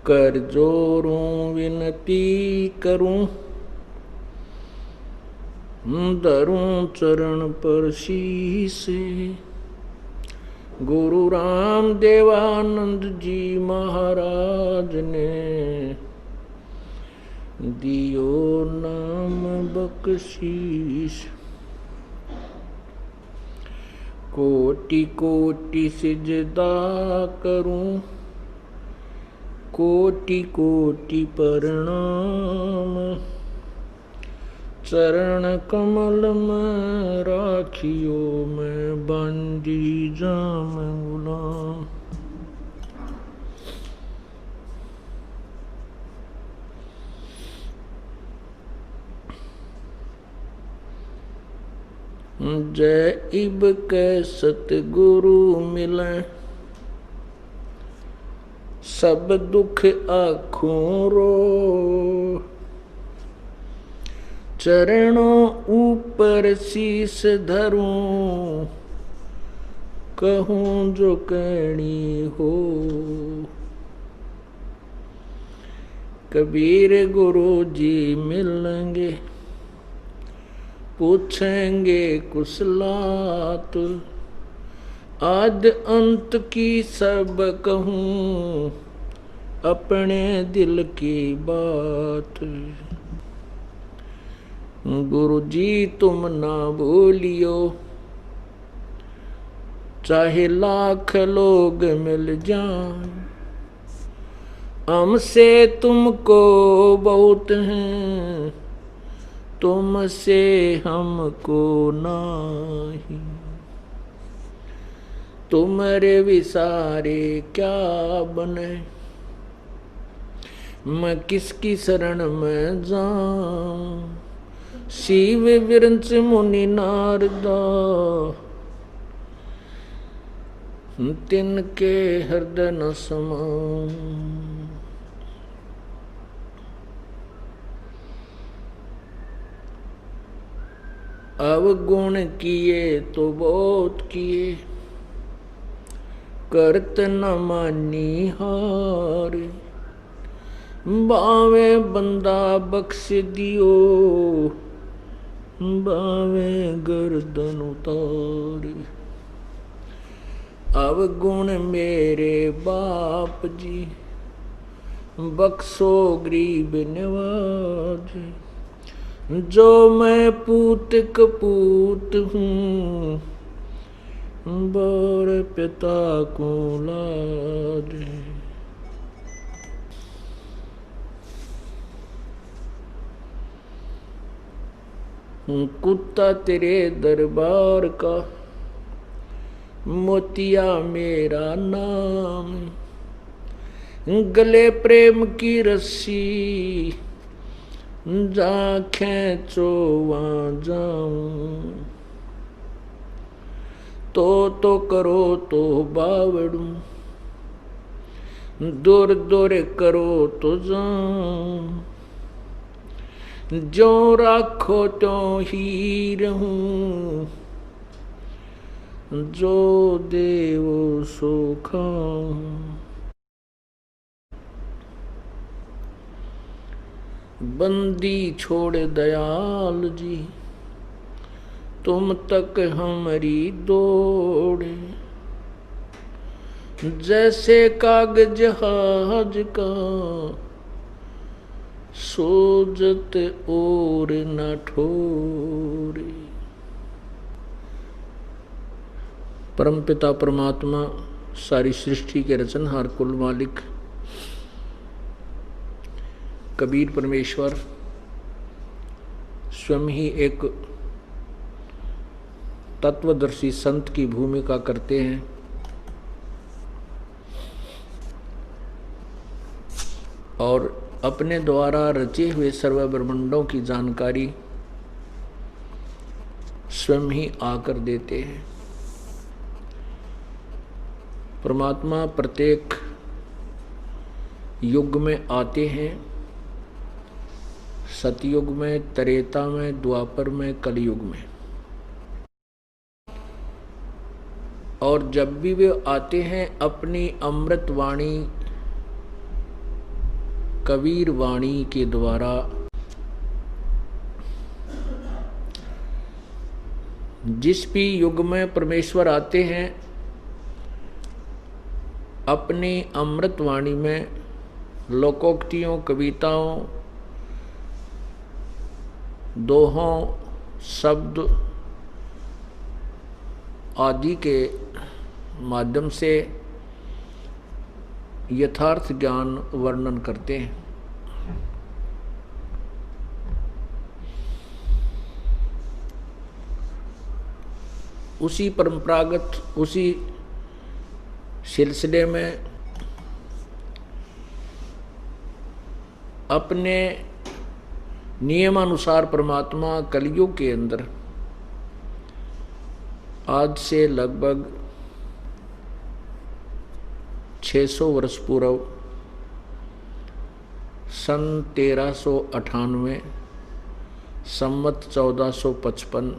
कर जोरूं विनती करूं, धरूं चरण पर शीस। गुरु राम देवानंद जी महाराज ने दियो नाम बख्शीश। कोटि कोटि सिजदा करूं, कोटि कोटि प्रणाम। चरण कमल में राखियो मैं बंदी जाम गुलाम। जय इब के सतगुरु मिले, सब दुख आँखों रो। चरणों ऊपर शीस धरूं, कहूँ जो कहनी हो। कबीर गुरु जी मिलेंगे, पूछेंगे कुशलात। आद अंत की सब कहूँ, अपने दिल की बात। गुरु जी तुम ना भूलियो, चाहे लाख लोग मिल जाएं। हमसे तुमको बहुत हैं, तुमसे हमको नाही। तुम्हारे विसारे क्या बने, मैं किसकी शरण में जाऊं। शिव विरंच मुनि नारदा, तिनके हृदय न समाऊं। अवगुण किए तो बहुत किए, करत न मानी हार। बावे बंदा बख्श दियो, बावे गर्दन उतार। अवगुण मेरे बाप जी, बख्शो गरीब नवाज। जो मैं पूत कपूत हूँ, बर पिता को लाज। कुत्ता तेरे दरबार का, मोतिया मेरा नाम। गले प्रेम की रस्सी, जा खींचो वहाँ जाऊं। तो करो तो बावड़ू, दूर दूर करो तो जाऊं। जो राखो तो ही रहूं, जो देवो सो खाऊं। बंदी छोड़ दयाल जी, तुम तक हमारी दौड़। जैसे कागज जहाज का, सोजत और न ठोरे। परमपिता परमात्मा, सारी सृष्टि के रचनहार, कुल मालिक कबीर परमेश्वर स्वयं ही एक तत्वदर्शी संत की भूमिका करते हैं। और अपने द्वारा रचे हुए सर्व ब्रह्मांडों की जानकारी स्वयं ही आकर देते हैं। परमात्मा प्रत्येक युग में आते हैं, सतयुग में, त्रेता में, द्वापर में, कलयुग में। और जब भी वे आते हैं, अपनी अमृत वाणी कबीर वाणी के द्वारा जिस भी युग में परमेश्वर आते हैं, अपनी अमृत वाणी में लोकोक्तियों, कविताओं, दोहों, शब्द आदि के माध्यम से यथार्थ ज्ञान वर्णन करते हैं। उसी परंपरागत, उसी सिलसिले में अपने नियमानुसार परमात्मा कलयुग के अंदर आज से लगभग 600 वर्ष पूर्व सन 1398 संवत 1455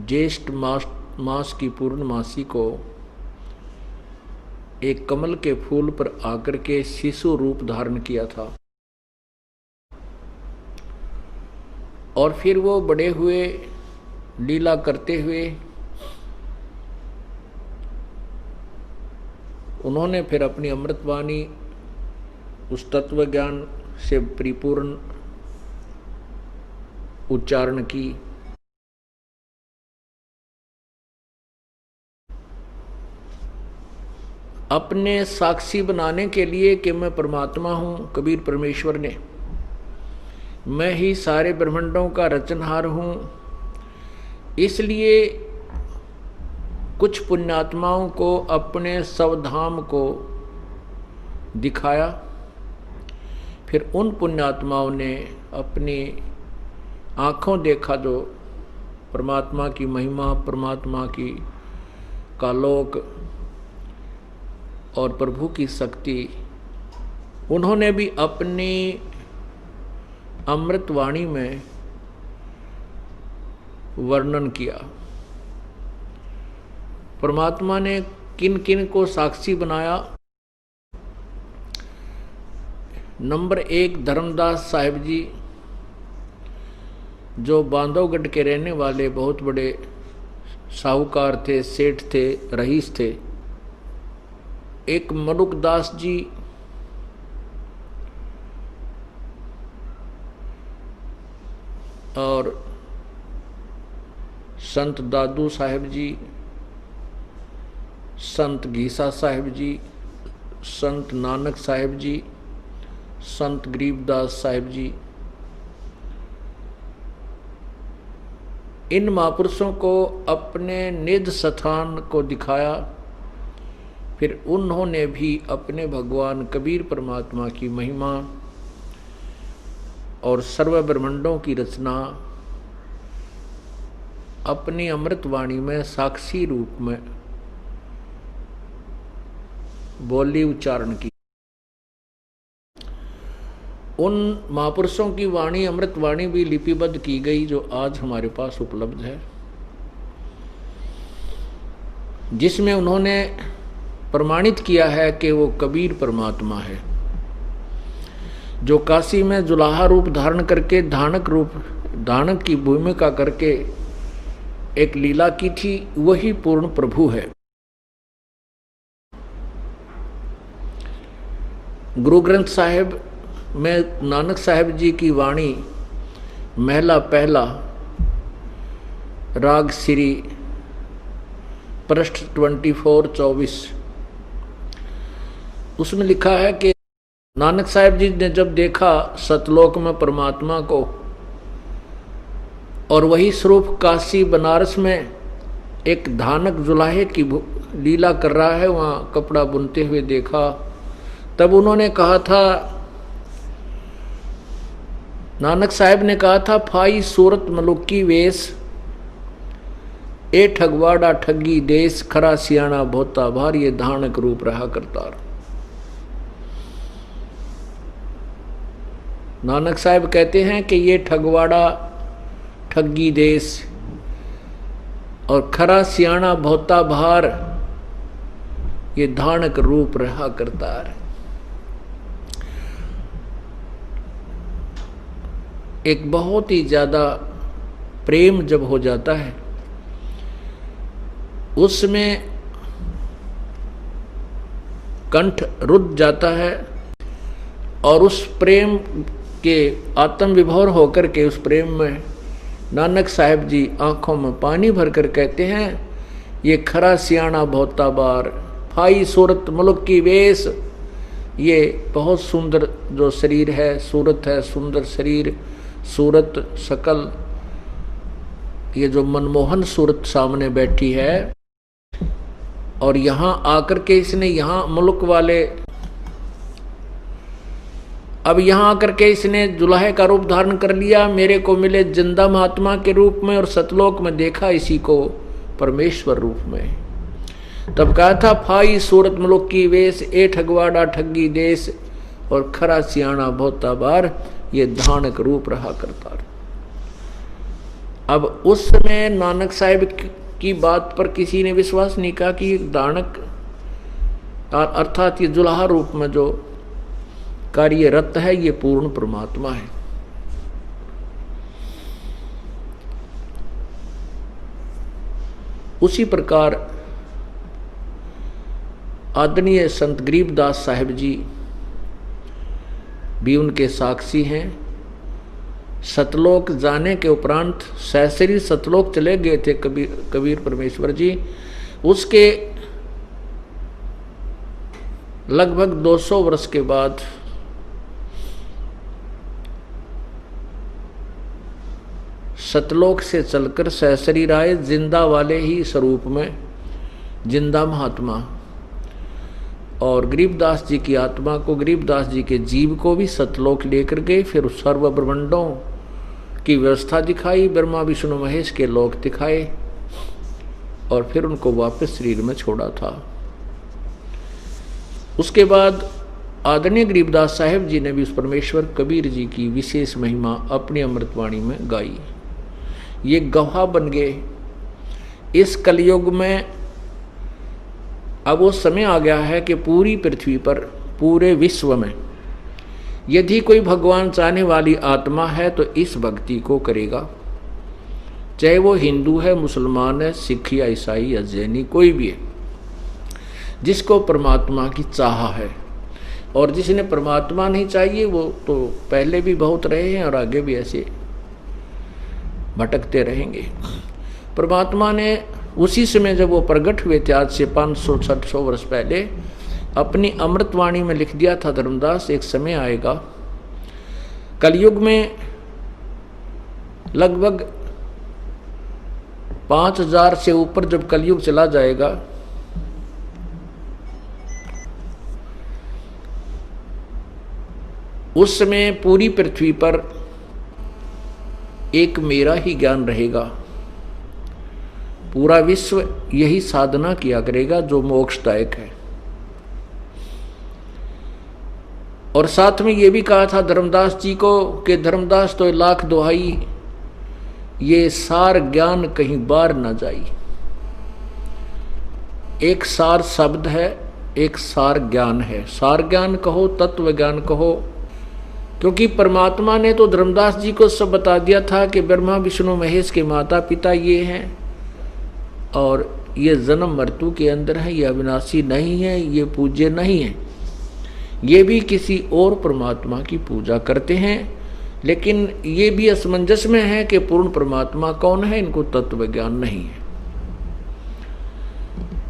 ज्येष्ठ मास की पूर्णमासी को एक कमल के फूल पर आकर के शिशु रूप धारण किया था और फिर वो बड़े हुए, लीला करते हुए उन्होंने फिर अपनी अमृतवाणी उस तत्व ज्ञान से परिपूर्ण उच्चारण की। अपने साक्षी बनाने के लिए कि मैं परमात्मा हूँ, कबीर परमेश्वर ने, मैं ही सारे ब्रह्मांडों का रचनहार हूँ, इसलिए कुछ पुण्यात्माओं को अपने स्वधाम को दिखाया। फिर उन पुण्यात्माओं ने अपनी आँखों देखा जो परमात्मा की महिमा, परमात्मा की का लोक और प्रभु की शक्ति, उन्होंने भी अपनी अमृतवाणी में वर्णन किया। परमात्मा ने किन किन को साक्षी बनाया। नंबर 1 धर्मदास साहिब जी, जो बांधवगढ़ के रहने वाले बहुत बड़े साहूकार थे, सेठ थे, रईस थे। एक मनुकदास जी, और संत दादू साहिब जी, संत घीसा साहिब जी, संत नानक साहिब जी, संत गरीबदास साहिब जी, इन महापुरुषों को अपने निज स्थान को दिखाया। फिर उन्होंने भी अपने भगवान कबीर परमात्मा की महिमा और सर्व ब्रह्मांडों की रचना अपनी अमृतवाणी में साक्षी रूप में बोली, उच्चारण की। उन महापुरुषों की वाणी, अमृतवाणी भी लिपिबद्ध की गई, जो आज हमारे पास उपलब्ध है, जिसमें उन्होंने प्रमाणित किया है कि वो कबीर परमात्मा है, जो काशी में जुलाहा रूप धारण करके धानक की भूमिका करके एक लीला की थी, वही पूर्ण प्रभु है। गुरु ग्रंथ साहिब में नानक साहिब जी की वाणी महला पहला, राग श्री, पृष्ठ 24-24, उसमें लिखा है कि नानक साहिब जी ने जब देखा सतलोक में परमात्मा को, और वही स्वरूप काशी बनारस में एक धानक जुलाहे की लीला कर रहा है, वहाँ कपड़ा बुनते हुए देखा, तब उन्होंने कहा था, नानक साहिब ने कहा था, फाई सूरत मलुकी वेश, ए ठगवाड़ा ठगी देश, खरा सियाणा भोता भार, ये धानक रूप रहा करतार। नानक साहिब कहते हैं कि ये ठगवाड़ा ठगी देश और खरा सियाणा भोता भार, ये धानक रूप रहा करतार। एक बहुत ही ज्यादा प्रेम जब हो जाता है उसमें कंठ रुद्ध जाता है और उस प्रेम के आत्म विभोर होकर के उस प्रेम में नानक साहिब जी आंखों में पानी भरकर कहते हैं, ये खरा सियाणा बहुता बार फाई सूरत मुल्क की वेश। ये बहुत सुंदर जो शरीर है, सूरत है, सुंदर शरीर, सूरत सकल, ये जो मनमोहन सूरत सामने बैठी है और यहाँ आकर के इसने यहाँ मुल्क वाले, अब यहाँ आकर के इसने जुलाहे का रूप धारण कर लिया, मेरे को मिले जिंदा महात्मा के रूप में और सतलोक में देखा इसी को परमेश्वर रूप में। तब कहा था फाई सूरत मुल्क की वेश, ए ठगवाड़ा ठगी देश और खरा सियाणा बहुता बार, ये धानक रूप रहा करता। अब उस समय नानक साहिब की बात पर किसी ने विश्वास नहीं कहा कि दानक अर्थात ये जुलाहा रूप में जो कार्यरत है ये पूर्ण परमात्मा है। उसी प्रकार आदरणीय संत गरीबदास साहिब जी भी उनके साक्षी हैं। सतलोक जाने के उपरांत सहसरी सतलोक चले गए थे कबीर परमेश्वर जी। उसके लगभग 200 वर्ष के बाद सतलोक से चलकर सहसरी आए, जिंदा वाले ही स्वरूप में, जिंदा महात्मा। और गरीबदास जी की आत्मा को, गरीबदास जी के जीव को भी सतलोक लेकर गए। फिर सर्व ब्रह्मांडों की व्यवस्था दिखाई, ब्रह्मा विष्णु महेश के लोक दिखाए और फिर उनको वापस शरीर में छोड़ा था। उसके बाद आदरणीय गरीबदास साहिब जी ने भी उस परमेश्वर कबीर जी की विशेष महिमा अपनी अमृतवाणी में गाई। ये गवाह बन गए। इस कलयुग में अब वो समय आ गया है कि पूरी पृथ्वी पर, पूरे विश्व में यदि कोई भगवान चाहने वाली आत्मा है तो इस भक्ति को करेगा, चाहे वो हिंदू है, मुसलमान है, सिख या ईसाई या जैनी, कोई भी है, जिसको परमात्मा की चाह है। और जिसने परमात्मा नहीं चाहिए वो तो पहले भी बहुत रहे हैं और आगे भी ऐसे भटकते रहेंगे। परमात्मा ने उसी समय जब वो प्रकट हुए थे, आज से 500-600 वर्ष पहले, अपनी अमृतवाणी में लिख दिया था धर्मदास, एक समय आएगा कलयुग में लगभग 5000 से ऊपर जब कलयुग चला जाएगा, उस समय पूरी पृथ्वी पर एक मेरा ही ज्ञान रहेगा। पूरा विश्व यही साधना किया करेगा जो मोक्षदायक है। और साथ में ये भी कहा था धर्मदास जी को कि धर्मदास तो लाख दुहाई, ये सार ज्ञान कहीं बार न जाई। एक सार शब्द है, एक सार ज्ञान है। सार ज्ञान कहो, तत्व ज्ञान कहो, क्योंकि परमात्मा ने तो धर्मदास जी को सब बता दिया था कि ब्रह्मा विष्णु महेश के माता पिता ये हैं और ये जन्म मृत्यु के अंदर है, ये अविनाशी नहीं है, ये पूज्य नहीं है। ये भी किसी और परमात्मा की पूजा करते हैं, लेकिन ये भी असमंजस में है कि पूर्ण परमात्मा कौन है, इनको तत्व ज्ञान नहीं है।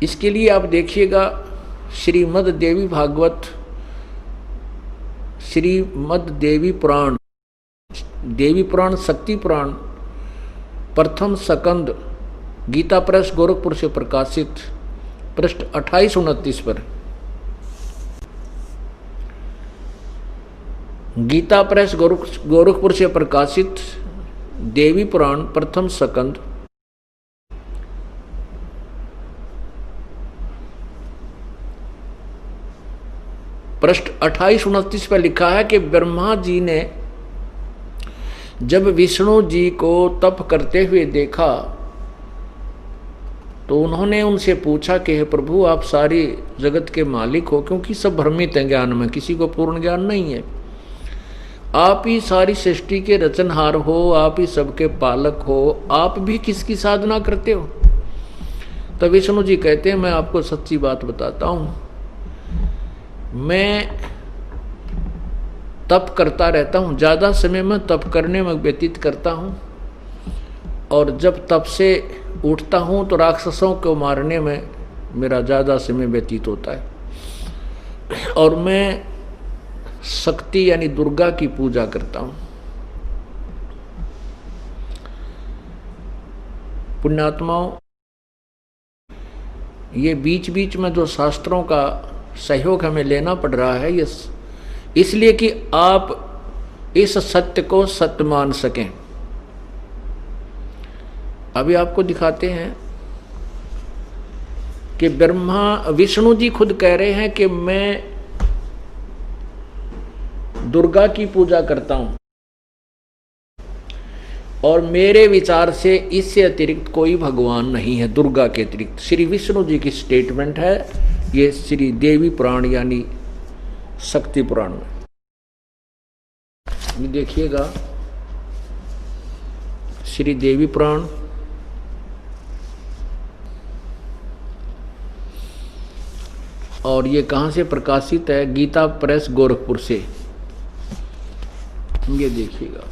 इसके लिए आप देखिएगा श्रीमद् देवी भागवत, श्रीमद् देवी पुराण, देवी पुराण, शक्ति पुराण, प्रथम स्कंद, गीता प्रेस गोरखपुर से प्रकाशित, पृष्ठ 28-29 पर। गीता प्रेस गोरखपुर से प्रकाशित देवी पुराण प्रथम स्कंद, पृष्ठ 28-29 पर लिखा है कि ब्रह्मा जी ने जब विष्णु जी को तप करते हुए देखा तो उन्होंने उनसे पूछा कि हे प्रभु, आप सारी जगत के मालिक हो, क्योंकि सब भ्रमित हैं ज्ञान में, किसी को पूर्ण ज्ञान नहीं है। आप ही सारी सृष्टि के रचनहार हो, आप ही सबके पालक हो, आप भी किसकी साधना करते हो? तब विष्णु जी कहते हैं, मैं आपको सच्ची बात बताता हूं, मैं तप करता रहता हूं, ज्यादा समय में तप करने में व्यतीत करता हूं, और जब तप से उठता हूं तो राक्षसों को मारने में मेरा ज्यादा समय व्यतीत होता है, और मैं शक्ति यानी दुर्गा की पूजा करता हूं। पुण्यात्माओं, ये बीच बीच में जो शास्त्रों का सहयोग हमें लेना पड़ रहा है, ये इसलिए कि आप इस सत्य को सत्य मान सकें। अभी आपको दिखाते हैं कि विष्णु जी खुद कह रहे हैं कि मैं दुर्गा की पूजा करता हूं, और मेरे विचार से इससे अतिरिक्त कोई भगवान नहीं है दुर्गा के अतिरिक्त। श्री विष्णु जी की स्टेटमेंट है ये, श्री देवी पुराण यानी शक्ति पुराण में। ये देखिएगा, श्री देवी पुराण, और ये कहाँ से प्रकाशित है? गीता प्रेस गोरखपुर से। ये देखिएगा,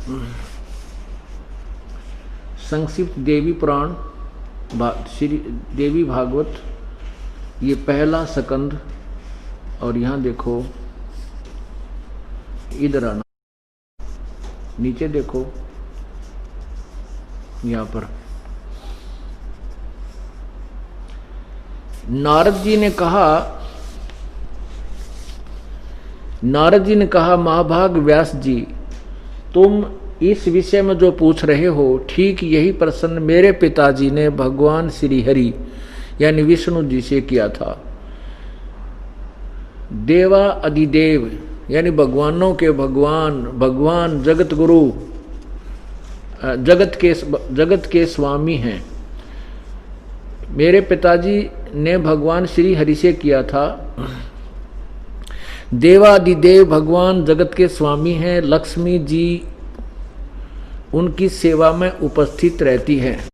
संक्षिप्त देवी पुराण, श्री देवी भागवत, ये पहला स्कंद, और यहाँ देखो, इधर आना, नीचे देखो, यहाँ पर नारद जी ने कहा महाभाग व्यास जी, तुम इस विषय में जो पूछ रहे हो, ठीक यही प्रश्न मेरे पिताजी ने भगवान श्री हरि यानी विष्णु जी से किया था। देवा अधिदेव यानी भगवानों के भगवान, भगवान जगत गुरु, जगत के स्वामी हैं। मेरे पिताजी ने भगवान श्री हरि से किया था। देवादिदेव भगवान जगत के स्वामी हैं। लक्ष्मी जी उनकी सेवा में उपस्थित रहती है।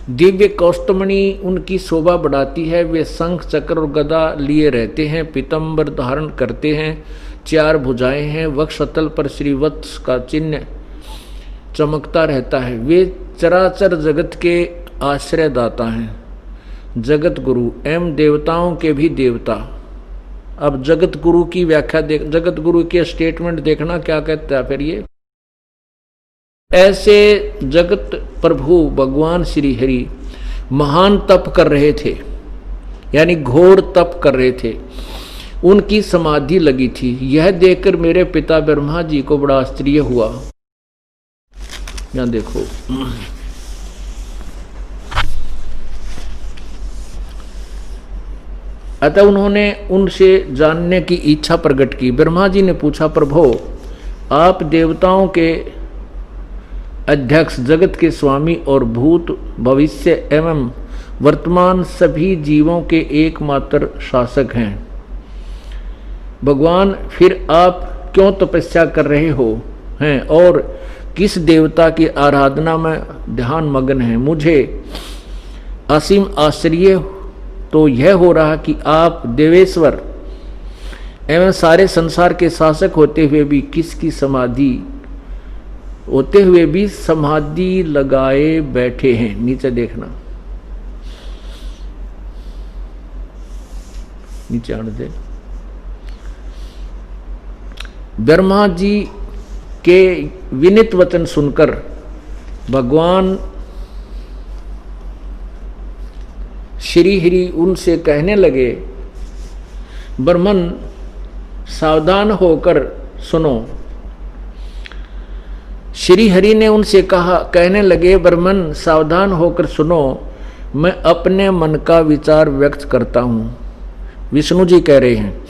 दिव्य कौस्तुमणि उनकी शोभा बढ़ाती है। वे शंख चक्र और गदा लिए रहते हैं, पीतांबर धारण करते हैं, 4 भुजाएं हैं, वक्षस्थल पर श्रीवत्स का चिन्ह चमकता रहता है। वे चराचर जगत के आश्रयदाता हैं, जगत गुरु एवं देवताओं के भी देवता। अब जगत गुरु की व्याख्या देख, जगत गुरु के स्टेटमेंट देखना क्या कहता है। फिर ये ऐसे जगत प्रभु भगवान श्री हरि महान तप कर रहे थे, यानी घोर तप कर रहे थे। उनकी समाधि लगी थी। यह देखकर मेरे पिता ब्रह्मा जी को बड़ा आश्चर्य हुआ। यहां देखो, अतः उन्होंने उनसे जानने की इच्छा प्रकट की। ब्रह्मा जी ने पूछा, प्रभो आप देवताओं के अध्यक्ष, जगत के स्वामी और भूत भविष्य एवं वर्तमान सभी जीवों के एकमात्र शासक हैं। भगवान फिर आप क्यों तपस्या कर रहे हो हैं और किस देवता की आराधना में ध्यान मग्न हैं? मुझे असीम आश्चर्य तो यह हो रहा कि आप देवेश्वर एवं सारे संसार के शासक होते हुए भी समाधि लगाए बैठे हैं। नीचे देखना, नीचे आने दे। ब्रह्मा जी के विनीत वचन सुनकर भगवान श्री हरि उनसे कहने लगे, ब्रह्मन सावधान होकर सुनो। श्री हरि ने उनसे कहने लगे, ब्रह्मन सावधान होकर सुनो, मैं अपने मन का विचार व्यक्त करता हूं। विष्णु जी कह रहे हैं,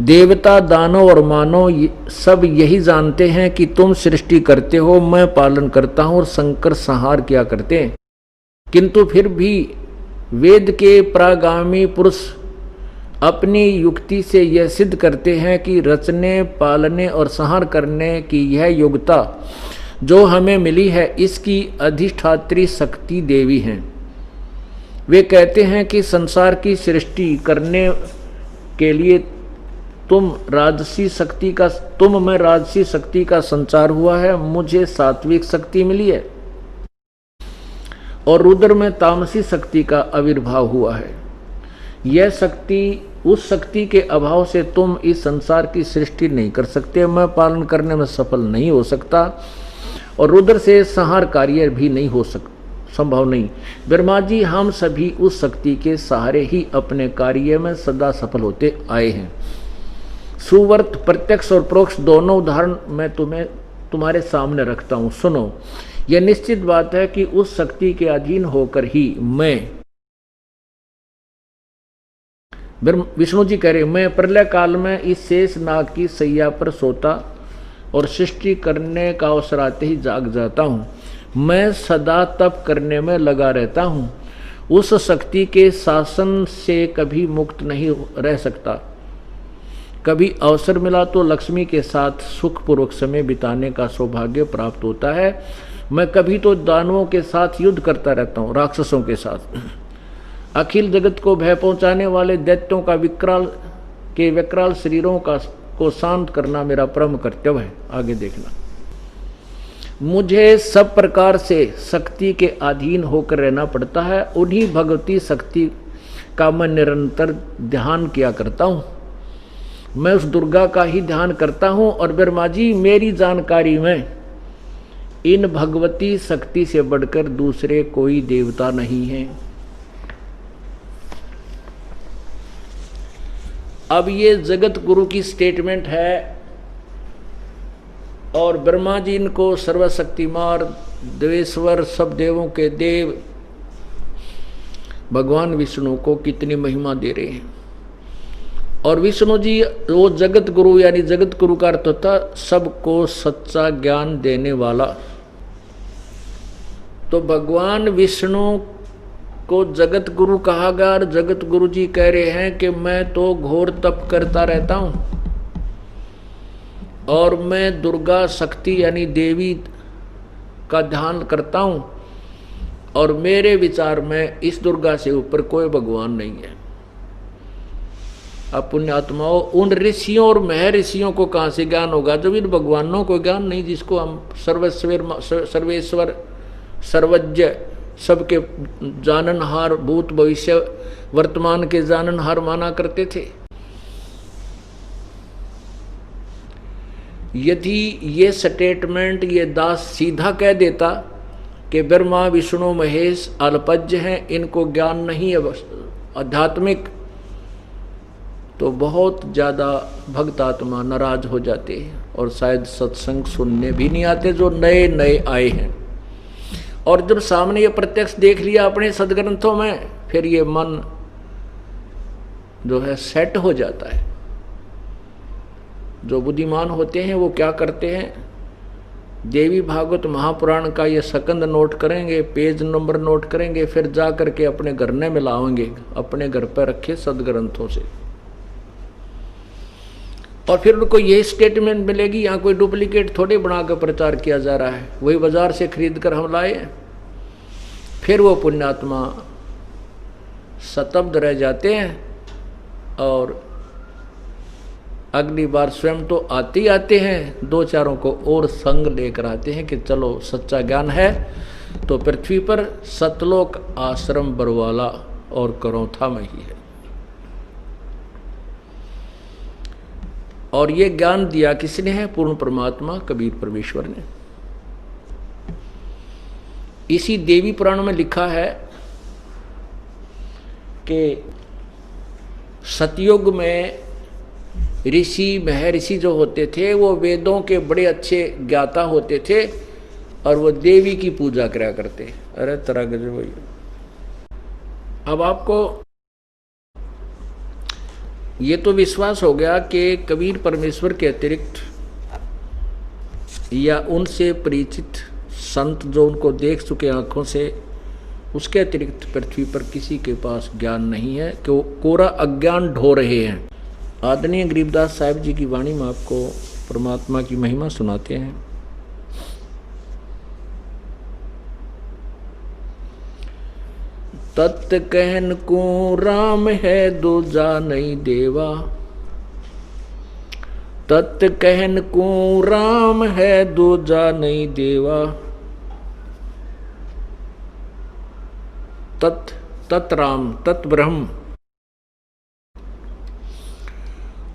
देवता दानव और मानव सब यही जानते हैं कि तुम सृष्टि करते हो, मैं पालन करता हूं और शंकर संहार किया करते हैं। किंतु फिर भी वेद के प्रागामी पुरुष अपनी युक्ति से यह सिद्ध करते हैं कि रचने, पालने और संहार करने की यह योग्यता जो हमें मिली है, इसकी अधिष्ठात्री शक्ति देवी हैं। वे कहते हैं कि संसार की सृष्टि करने के लिए तुम में राजसी शक्ति का संचार हुआ है, मुझे सात्विक शक्ति मिली है, और रुद्र में तामसी शक्ति का आविर्भाव हुआ है। यह शक्ति, उस शक्ति के अभाव से तुम इस संसार की सृष्टि नहीं कर सकते, मैं पालन करने में सफल नहीं हो सकता, और रुद्र से संहार कार्य भी नहीं हो संभव नहीं। ब्रह्मा जी, हम सभी उस शक्ति के सहारे ही अपने कार्य में सदा सफल होते आए हैं। सुवर्त, प्रत्यक्ष और परोक्ष दोनों उदाहरण मैं तुम्हारे सामने रखता हूं, सुनो। यह निश्चित बात है कि उस शक्ति के अधीन होकर ही मैं, विष्णु जी कह रहे, मैं प्रलय काल में इस शेष नाग की सैया पर सोता और सृष्टि करने का अवसर आते ही जाग जाता हूँ। मैं सदा तप करने में लगा रहता हूँ, उस शक्ति के शासन से कभी मुक्त नहीं रह सकता। कभी अवसर मिला तो लक्ष्मी के साथ सुखपूर्वक समय बिताने का सौभाग्य प्राप्त होता है। मैं कभी तो दानवों के साथ युद्ध करता रहता हूँ, राक्षसों के साथ। अखिल जगत को भय पहुंचाने वाले दैत्यों का विकराल शरीरों को शांत करना मेरा परम कर्तव्य है। आगे देखना, मुझे सब प्रकार से शक्ति के अधीन होकर रहना पड़ता है। उन्हीं भगवती शक्ति का मैं निरंतर ध्यान किया करता हूँ। मैं उस दुर्गा का ही ध्यान करता हूँ। और ब्रह्मा जी, मेरी जानकारी में इन भगवती शक्ति से बढ़कर दूसरे कोई देवता नहीं है। अब ये जगत गुरु की स्टेटमेंट है, और ब्रह्मा जी इनको सर्वशक्तिमान, देवेश्वर, सब देवों के देव भगवान विष्णु को कितनी महिमा दे रहे हैं। और विष्णु जी वो जगत गुरु, यानी जगत गुरु का अर्थ होता सबको सच्चा ज्ञान देने वाला। तो भगवान विष्णु को जगत गुरु कहा गया, और जगत गुरु जी कह रहे हैं कि मैं तो घोर तप करता रहता हूं, और मैं दुर्गा शक्ति यानी देवी का ध्यान करता हूं, और मेरे विचार में इस दुर्गा से ऊपर कोई भगवान नहीं है। अब पुण्यात्माओं, उन ऋषियों और महर्षियों को कहां से ज्ञान होगा जब इन भगवानों को ज्ञान नहीं, जिसको हम सर्वेश्वर, सर्वज्ञ, सबके जाननहार, भूत भविष्य वर्तमान के जाननहार माना करते थे। यदि ये स्टेटमेंट ये दास सीधा कह देता कि ब्रह्मा विष्णु महेश अल्पज्ञ हैं, इनको ज्ञान नहीं है आध्यात्मिक, तो बहुत ज़्यादा भक्तात्मा नाराज हो जाते हैं और शायद सत्संग सुनने भी नहीं आते जो नए नए आए हैं। और जब सामने ये प्रत्यक्ष देख लिया अपने सदग्रंथों में, फिर ये मन जो है सेट हो जाता है। जो बुद्धिमान होते हैं वो क्या करते हैं, देवी भागवत महापुराण का ये सकंद नोट करेंगे, पेज नंबर नोट करेंगे, फिर जा करके अपने घर में मिलाएंगे, अपने घर पर रखे सदग्रंथों से। और फिर उनको यही स्टेटमेंट मिलेगी, यहाँ कोई डुप्लीकेट थोड़े बना कर प्रचार किया जा रहा है, वही बाजार से खरीद कर हम लाए। फिर वो पुण्यात्मा स्तब्ध रह जाते हैं, और अगली बार स्वयं तो आते ही आते हैं, दो चारों को और संग लेकर आते हैं कि चलो सच्चा ज्ञान है तो पृथ्वी पर सतलोक आश्रम बरवाला और करौथा में ही है। और ये ज्ञान दिया किसने है, पूर्ण परमात्मा कबीर परमेश्वर ने। इसी देवी पुराण में लिखा है कि सतयुग में ऋषि महर्षि जो होते थे वो वेदों के बड़े अच्छे ज्ञाता होते थे, और वो देवी की पूजा करा करते। अरे तरह गजब भाई। अब आपको ये तो विश्वास हो गया कि कबीर परमेश्वर के अतिरिक्त या उनसे परिचित संत जो उनको देख चुके आंखों से, उसके अतिरिक्त पृथ्वी पर किसी के पास ज्ञान नहीं है कि वो कोरा अज्ञान ढो रहे हैं। आदरणीय गरीबदास साहिब जी की वाणी में आपको परमात्मा की महिमा सुनाते हैं। तत् कहन को राम है दूजा नहीं देवा, तत् कहन को राम है दूजा नहीं देवा। तत् तत् राम तत् ब्रह्म,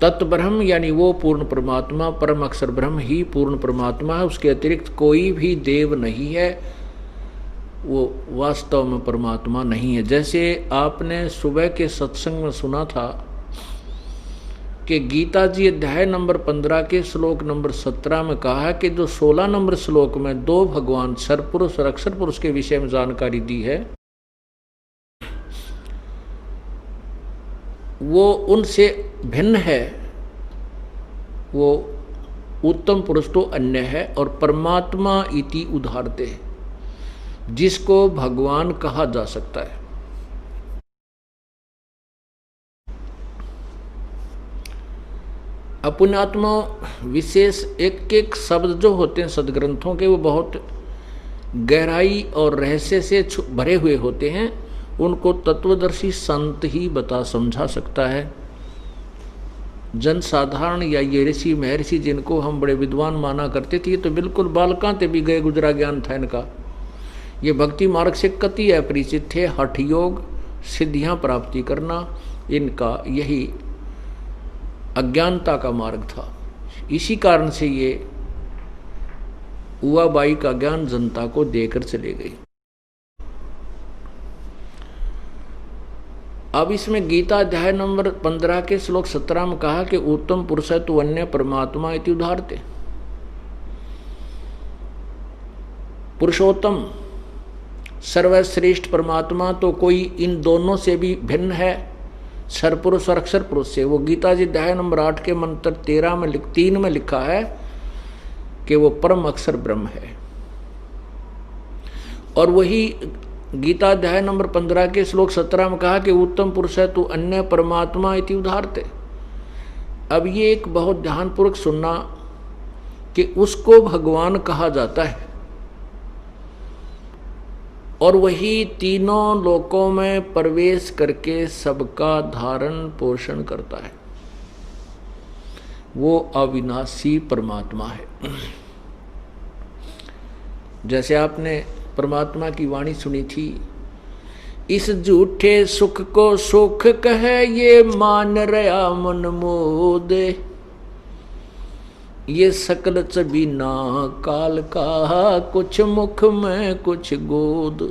तत् ब्रह्म यानी वो पूर्ण परमात्मा, परम अक्षर ब्रह्म ही पूर्ण परमात्मा है। उसके अतिरिक्त कोई भी देव नहीं है, वो वास्तव में परमात्मा नहीं है। जैसे आपने सुबह के सत्संग में सुना था कि गीता जी अध्याय नंबर 15 के श्लोक नंबर 17 में कहा है कि जो 16 नंबर श्लोक में दो भगवान सरपुरुष और अक्षर पुरुष के विषय में जानकारी दी है, वो उनसे भिन्न है। वो उत्तम पुरुष तो अन्य है और परमात्मा इति उदाहरते है, जिसको भगवान कहा जा सकता है। अपुण्यात्मा विशेष एक एक शब्द जो होते हैं सदग्रंथों के, वो बहुत गहराई और रहस्य से भरे हुए होते हैं। उनको तत्वदर्शी संत ही बता समझा सकता है। जन साधारण या ये ऋषि महर्षि जिनको हम बड़े विद्वान माना करते थे, तो बिल्कुल बालकांते भी गए गुजरा ज्ञान था इनका। ये भक्ति मार्ग से कति अपरिचित थे। हठ योग, सिद्धियां प्राप्ति करना, इनका यही अज्ञानता का मार्ग था। इसी कारण से ये उवाबाई का ज्ञान जनता को देकर चले गई। अब इसमें गीता अध्याय नंबर 15 के श्लोक 17 में कहा कि उत्तम पुरुष तो अन्य परमात्मा इति उदाहरते। पुरुषोत्तम सर्वश्रेष्ठ परमात्मा तो कोई इन दोनों से भी भिन्न है, सरपुरुष और अक्षर पुरुष से। वो गीता जी अध्याय नंबर 8 के मंत्र 3 में लिखा है कि वो परम अक्षर ब्रह्म है। और वही गीता अध्याय नंबर 15 के श्लोक 17 में कहा कि उत्तम पुरुष है तो अन्य परमात्मा इति उदाहरते। अब ये एक बहुत ध्यानपूर्वक सुनना कि उसको भगवान कहा जाता है और वही तीनों लोकों में प्रवेश करके सबका धारण पोषण करता है। वो अविनाशी परमात्मा है। जैसे आपने परमात्मा की वाणी सुनी थी, इस झूठे सुख को सुख कहे ये मान रया मन मोद, ये सकल चबीना काल का कुछ मुख में कुछ गोद।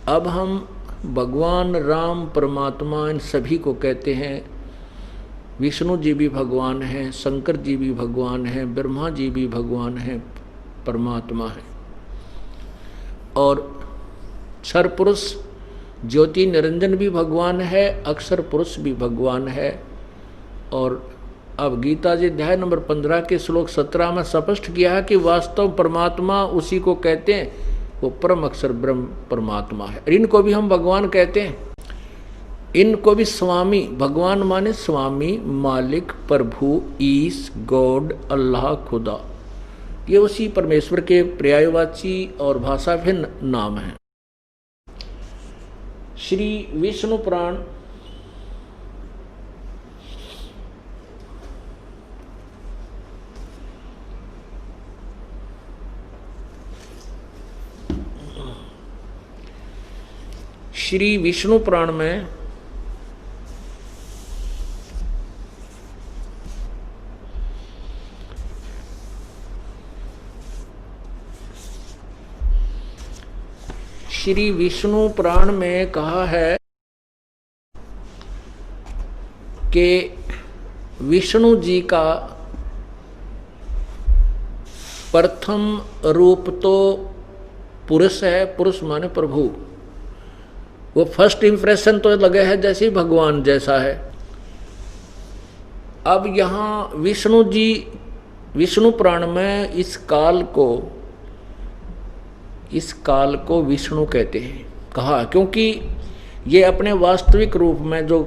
अब हम भगवान राम परमात्मा इन सभी को कहते हैं। विष्णु जी भी भगवान हैं, शंकर जी भी भगवान हैं, ब्रह्मा जी भी भगवान हैं, परमात्मा है। और क्षर पुरुष ज्योति निरंजन भी भगवान है, अक्षर पुरुष भी भगवान है। और अब गीता जी अध्याय नंबर 15 के श्लोक 17 में स्पष्ट किया है कि वास्तव परमात्मा उसी को कहते हैं, वो परम अक्षर ब्रह्म परमात्मा है। इनको भी हम भगवान कहते हैं। इनको भी स्वामी, भगवान माने स्वामी, मालिक, प्रभु, ईश, गॉड, अल्लाह, खुदा, ये उसी परमेश्वर के पर्यायवाची और भाषा भिन्न नाम हैं। श्री विष्णु पुराण श्री विष्णु पुराण में श्री विष्णु पुराण में कहा है कि विष्णु जी का प्रथम रूप तो पुरुष है, पुरुष माने प्रभु। वो फर्स्ट इंप्रेशन तो लगे है जैसे ही भगवान जैसा है। अब यहाँ विष्णु जी विष्णु पुराण में इस काल को इस काल को विष्णु कहते हैं। कहा क्योंकि ये अपने वास्तविक रूप में जो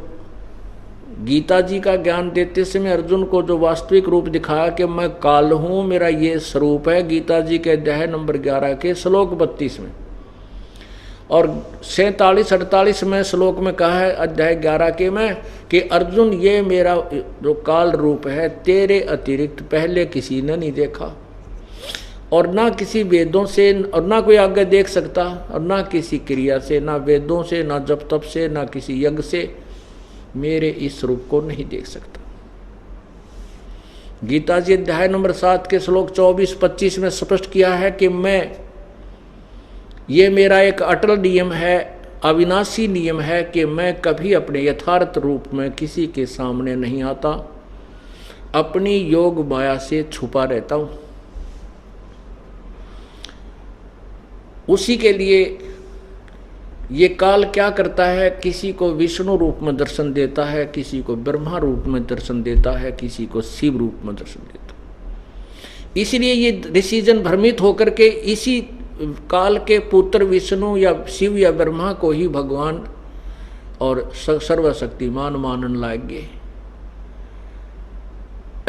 गीता जी का ज्ञान देते समय अर्जुन को जो वास्तविक रूप दिखाया कि मैं काल हूं, मेरा ये स्वरूप है, गीता जी के अध्याय नंबर 11 के श्लोक 32 में, और 47-48 में श्लोक में कहा है अध्याय 11 के में कि अर्जुन ये मेरा जो काल रूप है तेरे अतिरिक्त पहले किसी ने नहीं देखा, और ना किसी वेदों से, और ना कोई आगे देख सकता, और ना किसी क्रिया से, ना वेदों से, ना जप तप से, ना किसी यज्ञ से मेरे इस रूप को नहीं देख सकता। गीता जी अध्याय नंबर 7 के श्लोक 24-25 में स्पष्ट किया है कि ये मेरा एक अटल नियम है, अविनाशी नियम है कि मैं कभी अपने यथार्थ रूप में किसी के सामने नहीं आता, अपनी योग माया से छुपा रहता हूं। उसी के लिए ये काल क्या करता है, किसी को विष्णु रूप में दर्शन देता है, किसी को ब्रह्मा रूप में दर्शन देता है, किसी को शिव रूप में दर्शन देता है। इसलिए ये ऋषिजन भ्रमित होकर के इसी काल के पुत्र विष्णु या शिव या ब्रह्मा को ही भगवान और सर्वशक्तिमान मानने लगे।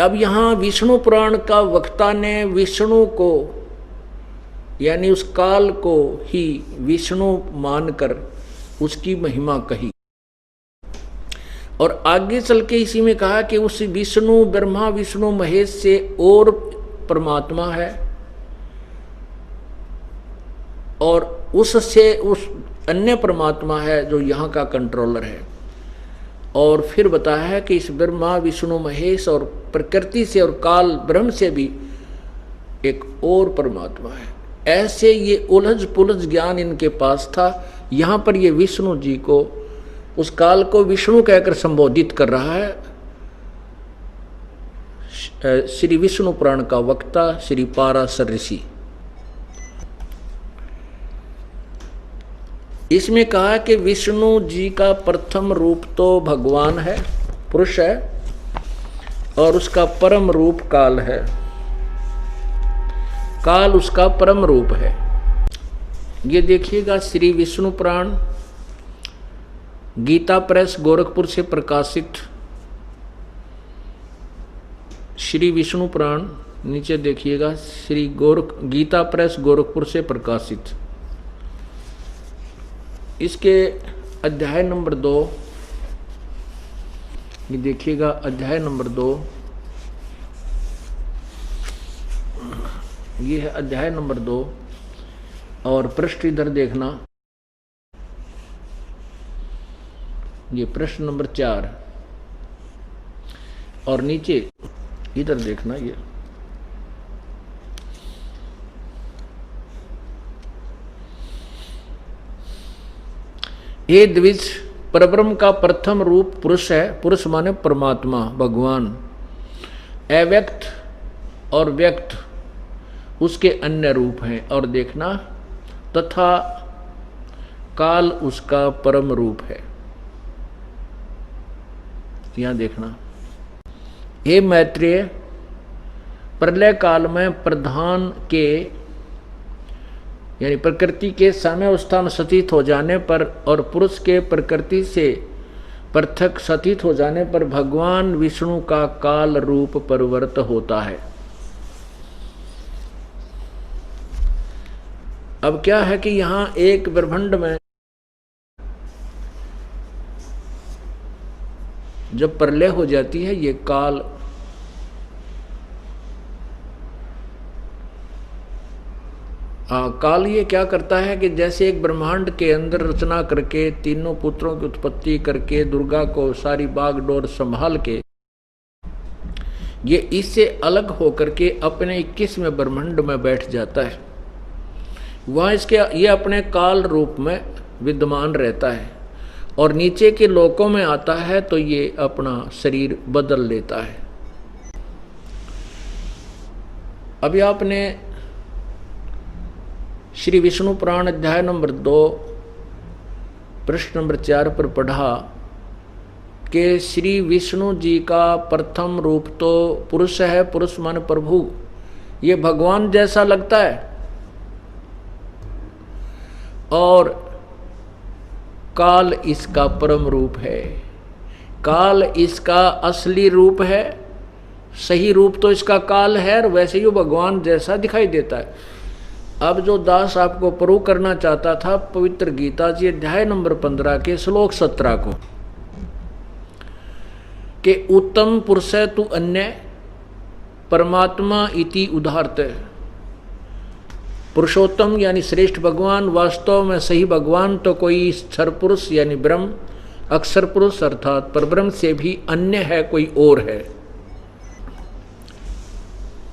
अब यहाँ विष्णु पुराण का वक्ता ने विष्णु को यानी उस काल को ही विष्णु मानकर उसकी महिमा कही, और आगे चल के इसी में कहा कि उस विष्णु ब्रह्मा विष्णु महेश से और परमात्मा है, और उससे उस अन्य परमात्मा है जो यहाँ का कंट्रोलर है। और फिर बताया है कि इस ब्रह्मा विष्णु महेश और प्रकृति से और काल ब्रह्म से भी एक और परमात्मा है। ऐसे ये उलझ पुलझ ज्ञान इनके पास था। यहाँ पर ये विष्णु जी को, उस काल को विष्णु कहकर संबोधित कर रहा है श्री विष्णु पुराण का वक्ता श्री पाराशर ऋषि। इसमें कहा कि विष्णु जी का प्रथम रूप तो भगवान है, पुरुष है, और उसका परम रूप काल है। काल उसका परम रूप है। ये देखिएगा श्री विष्णु पुराण गीता प्रेस गोरखपुर से प्रकाशित श्री विष्णु पुराण, नीचे देखिएगा श्री गीता प्रेस गोरखपुर से प्रकाशित, इसके अध्याय नंबर 2, ये देखिएगा अध्याय नंबर 2, ये है अध्याय नंबर 2, और पृष्ठ इधर देखना, ये पृष्ठ नंबर 4, और नीचे इधर देखना ये द्विज परब्रह्म का प्रथम रूप पुरुष है। पुरुष माने परमात्मा भगवान, अव्यक्त और व्यक्त उसके अन्य रूप हैं। और देखना तथा काल उसका परम रूप है। यहां देखना, हे मैत्रेय, प्रलय काल में प्रधान के यानी प्रकृति के साम्यावस्था में सतीत हो जाने पर और पुरुष के प्रकृति से पृथक सतीत हो जाने पर भगवान विष्णु का काल रूप परिवर्त होता है। अब क्या है कि यहां एक ब्रह्मांड में जब प्रलय हो जाती है, ये काल काल ये क्या करता है कि जैसे एक ब्रह्मांड के अंदर रचना करके तीनों पुत्रों की उत्पत्ति करके दुर्गा को सारी बागडोर संभाल के ये इससे अलग होकर के अपने 21वें ब्रह्मांड में बैठ जाता है। वहाँ इसके ये अपने काल रूप में विद्यमान रहता है, और नीचे के लोकों में आता है तो ये अपना शरीर बदल लेता है। अभी आपने श्री विष्णु पुराण अध्याय नंबर 2 पृष्ठ नंबर 4 पर पढ़ा कि श्री विष्णु जी का प्रथम रूप तो पुरुष है। पुरुष माने प्रभु, ये भगवान जैसा लगता है। और काल इसका परम रूप है। काल इसका असली रूप है, सही रूप तो इसका काल है, और वैसे ही वो भगवान जैसा दिखाई देता है। अब जो दास आपको प्रूव करना चाहता था पवित्र गीता जी अध्याय नंबर 15 के श्लोक 17 को, कि उत्तम पुरुष तु अन्य परमात्मा इति उदाहरत। पुरुषोत्तम यानी श्रेष्ठ भगवान, वास्तव में सही भगवान तो कोई क्षर पुरुष यानी ब्रह्म, अक्षर पुरुष अर्थात परब्रह्म से भी अन्य है, कोई और है।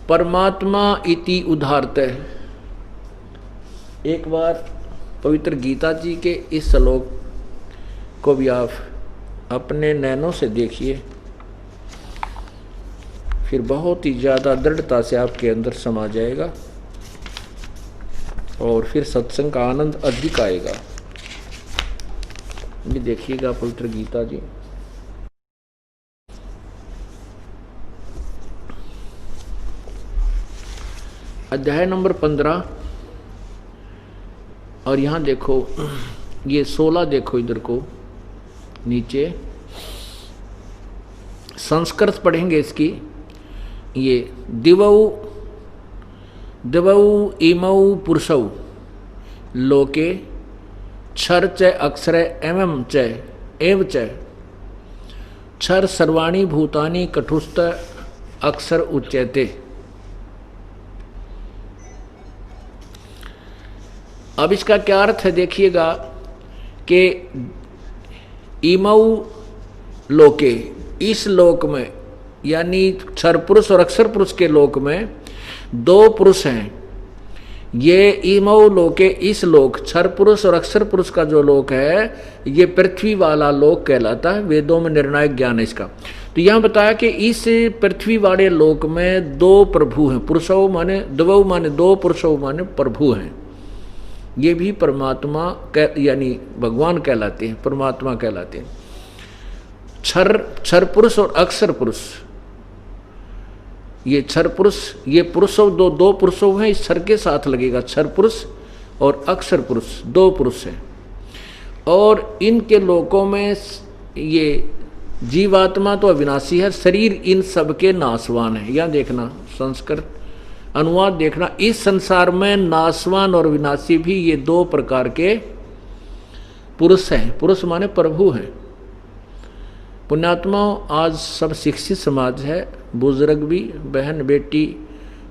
परमात्मा इति उदाहरत। एक बार पवित्र गीता जी के इस श्लोक को भी आप अपने नैनों से देखिए, फिर बहुत ही ज़्यादा दृढ़ता से आपके अंदर समा जाएगा और फिर सत्संग का आनंद अधिक आएगा। ये देखिएगा पवित्र गीता जी अध्याय नंबर 15, और यहाँ देखो ये 16 देखो इधर को नीचे, संस्कृत पढ़ेंगे इसकी। ये दिवौ दिवौ इमौ पुरुषौ लोके क्षर च अक्षर एवं च एव च क्षर सर्वाणि भूतानि कठुस्त अक्षर उच्यते। अब इसका क्या अर्थ है देखिएगा कि इमौ लोके, इस लोक में यानी क्षर पुरुष और अक्षर पुरुष के लोक में दो पुरुष हैं। ये इमौ लोके, इस लोक क्षर पुरुष और अक्षर पुरुष का जो लोक है ये पृथ्वी वाला लोक कहलाता है। वेदों में निर्णायक ज्ञान है इसका। तो यहाँ बताया कि इस पृथ्वी वाले लोक में दो प्रभु हैं। पुरुषौ माने द्वौ माने दो, पुरुषौ माने प्रभु हैं। ये भी परमात्मा यानी भगवान कहलाते हैं, परमात्मा कहलाते हैं। क्षर पुरुष और अक्षर पुरुष, ये क्षर पुरुष, ये पुरुषों दो पुरुषों हैं, इस क्षर के साथ लगेगा। क्षर पुरुष और अक्षर पुरुष दो पुरुष हैं, और इनके लोकों में ये जीवात्मा तो अविनाशी है, शरीर इन सबके नाशवान है। यह देखना संस्कृत अनुवाद देखना, इस संसार में नाशवान और विनाशी भी ये दो प्रकार के पुरुष हैं। पुरुष माने प्रभु हैं। पुण्यात्मा, आज सब शिक्षित समाज है, बुजुर्ग भी, बहन बेटी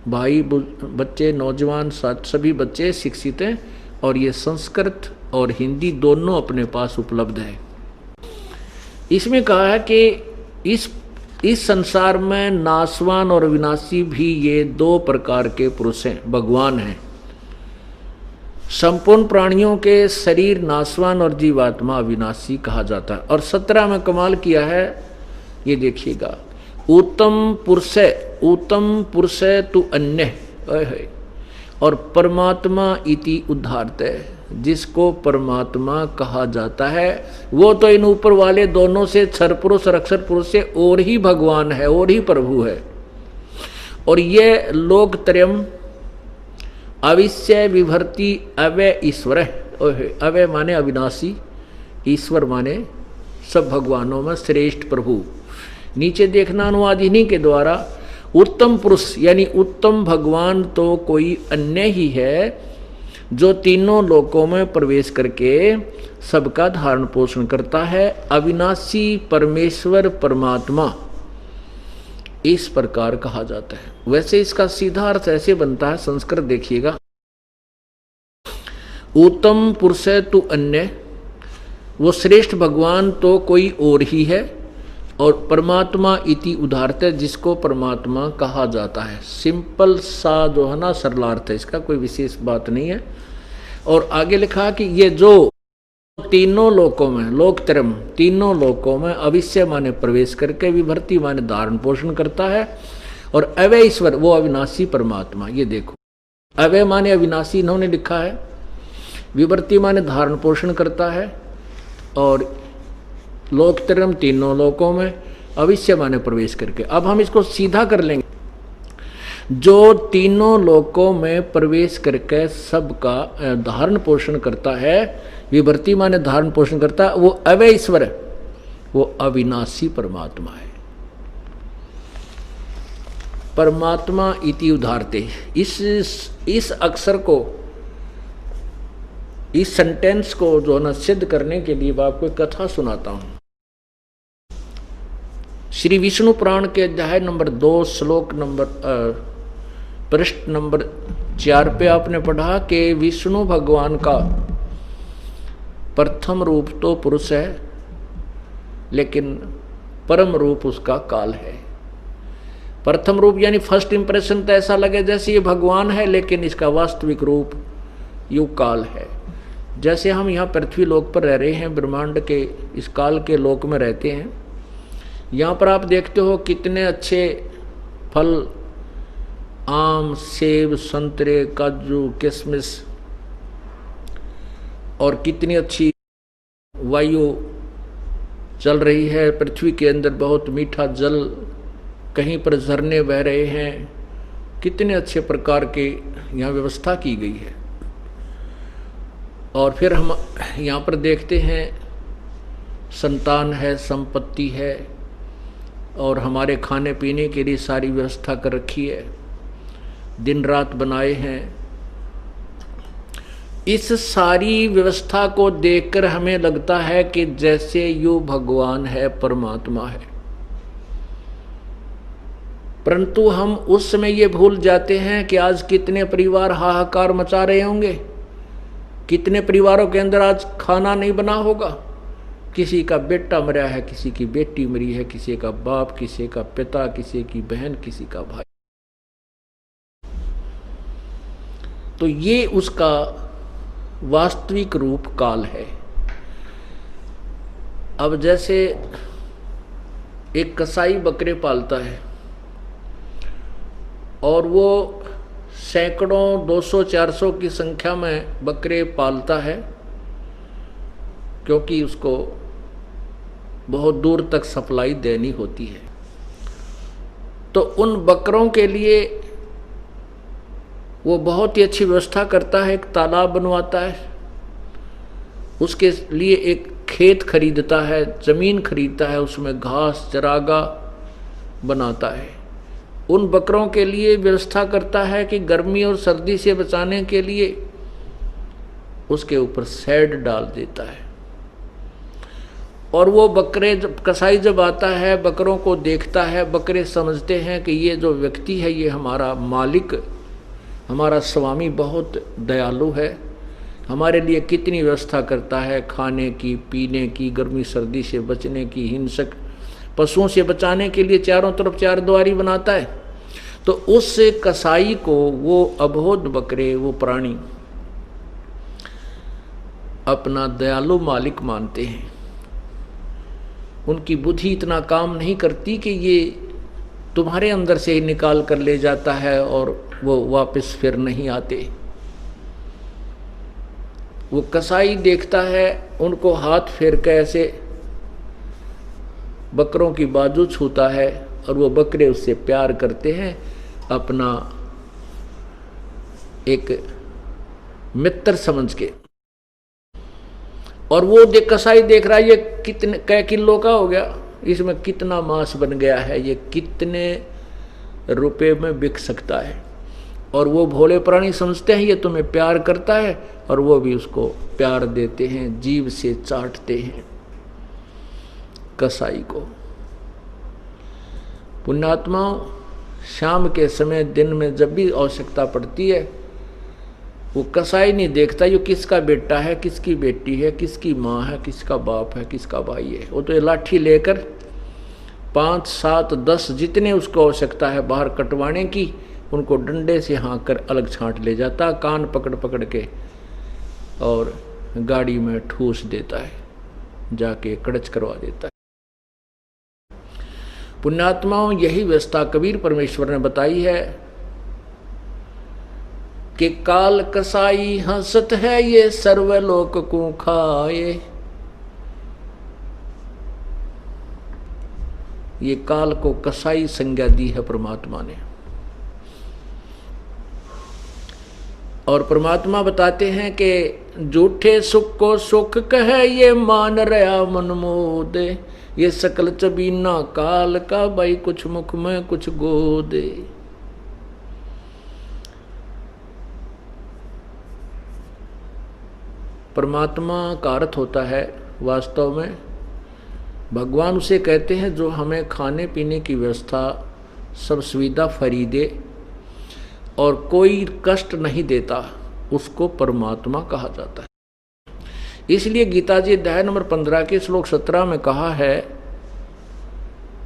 भाई बच्चे नौजवान सभी बच्चे शिक्षित हैं, और ये संस्कृत और हिंदी दोनों अपने पास उपलब्ध है। इसमें कहा है कि इस संसार में नाशवान और विनाशी भी ये दो प्रकार के पुरुष हैं, भगवान हैं। संपूर्ण प्राणियों के शरीर नाशवान और जीवात्मा अविनाशी कहा जाता है। और 17 में कमाल किया है, ये देखिएगा, उत्तम पुरुष तु अन्य, और परमात्मा इति उद्धारते, जिसको परमात्मा कहा जाता है वो तो इन ऊपर वाले दोनों से, क्षर पुरुष और अक्षर पुरुष से और ही भगवान है, और ही प्रभु है। और ये लोकत्रयम अविश्य विभर्ति अवय ईश्वर, अवय माने अविनाशी, ईश्वर माने सब भगवानों में श्रेष्ठ प्रभु। नीचे देखना अनुवाद इन्हीं के द्वारा, उत्तम पुरुष यानी उत्तम भगवान तो कोई अन्य ही है, जो तीनों लोकों में प्रवेश करके सबका धारण पोषण करता है, अविनाशी परमेश्वर परमात्मा इस प्रकार कहा जाता है। वैसे इसका सीधा अर्थ ऐसे बनता है, संस्कृत देखिएगा, उत्तम पुरुष तु अन्य, वो श्रेष्ठ भगवान तो कोई और ही है, और परमात्मा इति उदाहरत, जिसको परमात्मा कहा जाता है। सिंपल सा जो है ना सरलार्थ है इसका, कोई विशेष बात नहीं है। और आगे लिखा कि ये जो तीनों लोकों में, लोकत्रयम तीनों लोकों में अविश्य माने प्रवेश करके, विभर्ति माने धारण पोषण करता है, और अवय ईश्वर वो अविनाशी परमात्मा। ये देखो, अवय माने अविनाशी इन्होंने लिखा है, विभर्ति माने धारण पोषण करता है, और लोकत्रयम तीनों लोकों में, अविश्य माने प्रवेश करके। अब हम इसको सीधा कर लेंगे। जो तीनों लोकों में प्रवेश करके सबका धारण पोषण करता है, विभर्ति माने धारण पोषण करता, वो अव्यय ईश्वर है, वो अविनाशी परमात्मा है। परमात्मा इति उदाहरते, इस अक्षर को, इस सेंटेंस को जो ना सिद्ध करने के लिए मैं आपको एक कथा सुनाता हूं। श्री विष्णु पुराण के अध्याय नंबर 2 श्लोक नंबर पृष्ठ नंबर 4 पे आपने पढ़ा कि विष्णु भगवान का प्रथम रूप तो पुरुष है, लेकिन परम रूप उसका काल है। प्रथम रूप यानी फर्स्ट इंप्रेशन तो ऐसा लगे जैसे ये भगवान है, लेकिन इसका वास्तविक रूप युग काल है। जैसे हम यहाँ पृथ्वी लोक पर रह रहे हैं, ब्रह्मांड के इस काल के लोक में रहते हैं, यहाँ पर आप देखते हो कितने अच्छे फल, आम, सेब, संतरे, काजू, किशमिश, और कितनी अच्छी वायु चल रही है पृथ्वी के अंदर, बहुत मीठा जल, कहीं पर झरने बह रहे हैं, कितने अच्छे प्रकार के यहाँ व्यवस्था की गई है। और फिर हम यहाँ पर देखते हैं संतान है, संपत्ति है, और हमारे खाने पीने के लिए सारी व्यवस्था कर रखी है, दिन रात बनाए हैं। इस सारी व्यवस्था को देखकर हमें लगता है कि जैसे यू भगवान है, परमात्मा है, परंतु हम उस समय ये भूल जाते हैं कि आज कितने परिवार हाहाकार मचा रहे होंगे, कितने परिवारों के अंदर आज खाना नहीं बना होगा, किसी का बेटा मरा है, किसी की बेटी मरी है, किसी का बाप, किसी का पिता, किसी की बहन, किसी का भाई। तो ये उसका वास्तविक रूप काल है। अब जैसे एक कसाई बकरे पालता है और वो सैकड़ों, 200-400 की संख्या में बकरे पालता है, क्योंकि उसको बहुत दूर तक सप्लाई देनी होती है। तो उन बकरों के लिए वो बहुत ही अच्छी व्यवस्था करता है, एक तालाब बनवाता है, उसके लिए एक खेत खरीदता है, जमीन खरीदता है, उसमें घास चरागा बनाता है, उन बकरों के लिए व्यवस्था करता है कि गर्मी और सर्दी से बचाने के लिए उसके ऊपर शेड डाल देता है। और वो बकरे जब कसाई जब आता है, बकरों को देखता है, बकरे समझते हैं कि ये जो व्यक्ति है ये हमारा मालिक, हमारा स्वामी बहुत दयालु है, हमारे लिए कितनी व्यवस्था करता है, खाने की, पीने की, गर्मी सर्दी से बचने की, हिंसक पशुओं से बचाने के लिए चारों तरफ चारद्वारी बनाता है। तो उस कसाई को वो अबोध बकरे, वो प्राणी अपना दयालु मालिक मानते हैं। उनकी बुद्धि इतना काम नहीं करती कि ये तुम्हारे अंदर से ही निकाल कर ले जाता है और वो वापस फिर नहीं आते। वो कसाई देखता है, उनको हाथ फेर के ऐसे बकरों की बाजू छूता है और वो बकरे उससे प्यार करते हैं, अपना एक मित्र समझ के। और वो कसाई देख रहा है ये कितने कै किलो का हो गया, इसमें कितना मांस बन गया है, ये कितने रुपए में बिक सकता है। और वो भोले प्राणी समझते हैं ये तुम्हें प्यार करता है, और वो भी उसको प्यार देते हैं, जीभ से चाटते हैं कसाई को। पुण्यात्माओं, शाम के समय, दिन में जब भी आवश्यकता पड़ती है, वो कसाई नहीं देखता ये किसका बेटा है, किसकी बेटी है, किसकी माँ है, किसका बाप है, किसका भाई है। वो तो ये लाठी लेकर 5, 7, 10 जितने उसको आवश्यकता है बाहर कटवाने की, उनको डंडे से हाँक कर अलग छांट ले जाता, कान पकड़ पकड़ के, और गाड़ी में ठूस देता है, जाके कड़च करवा देता है। पुण्यात्माओं, यही व्यवस्था कबीर परमेश्वर ने बताई है कि काल कसाई हंसत है ये सर्वलोक को खाए। ये काल को कसाई संज्ञा दी है परमात्मा ने। और परमात्मा बताते हैं कि झूठे सुख को सुख कहे ये मान रहा मन मोदे, ये सकल चबीना काल का भाई कुछ मुख में कुछ गोदे। परमात्मा का अर्थ होता है वास्तव में भगवान उसे कहते हैं जो हमें खाने पीने की व्यवस्था सब सुविधा फ्री दे और कोई कष्ट नहीं देता, उसको परमात्मा कहा जाता है। इसलिए गीता जी अध्याय नंबर 15 के श्लोक 17 में कहा है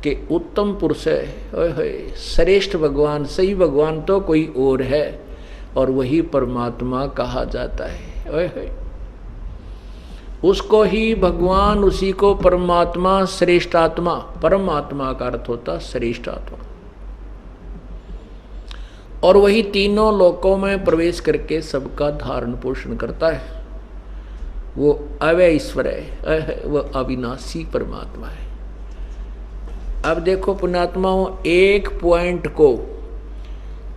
कि उत्तम पुरुष है, श्रेष्ठ भगवान, सही भगवान तो कोई और है और वही परमात्मा कहा जाता है। उसको ही भगवान, उसी को परमात्मा, श्रेष्ठ आत्मा, परमात्मा का अर्थ होता श्रेष्ठ आत्मा, और वही तीनों लोकों में प्रवेश करके सबका धारण पोषण करता है। वो अव्यय ईश्वर है, वो अविनाशी परमात्मा है। अब देखो पुण्यात्माओं, एक पॉइंट को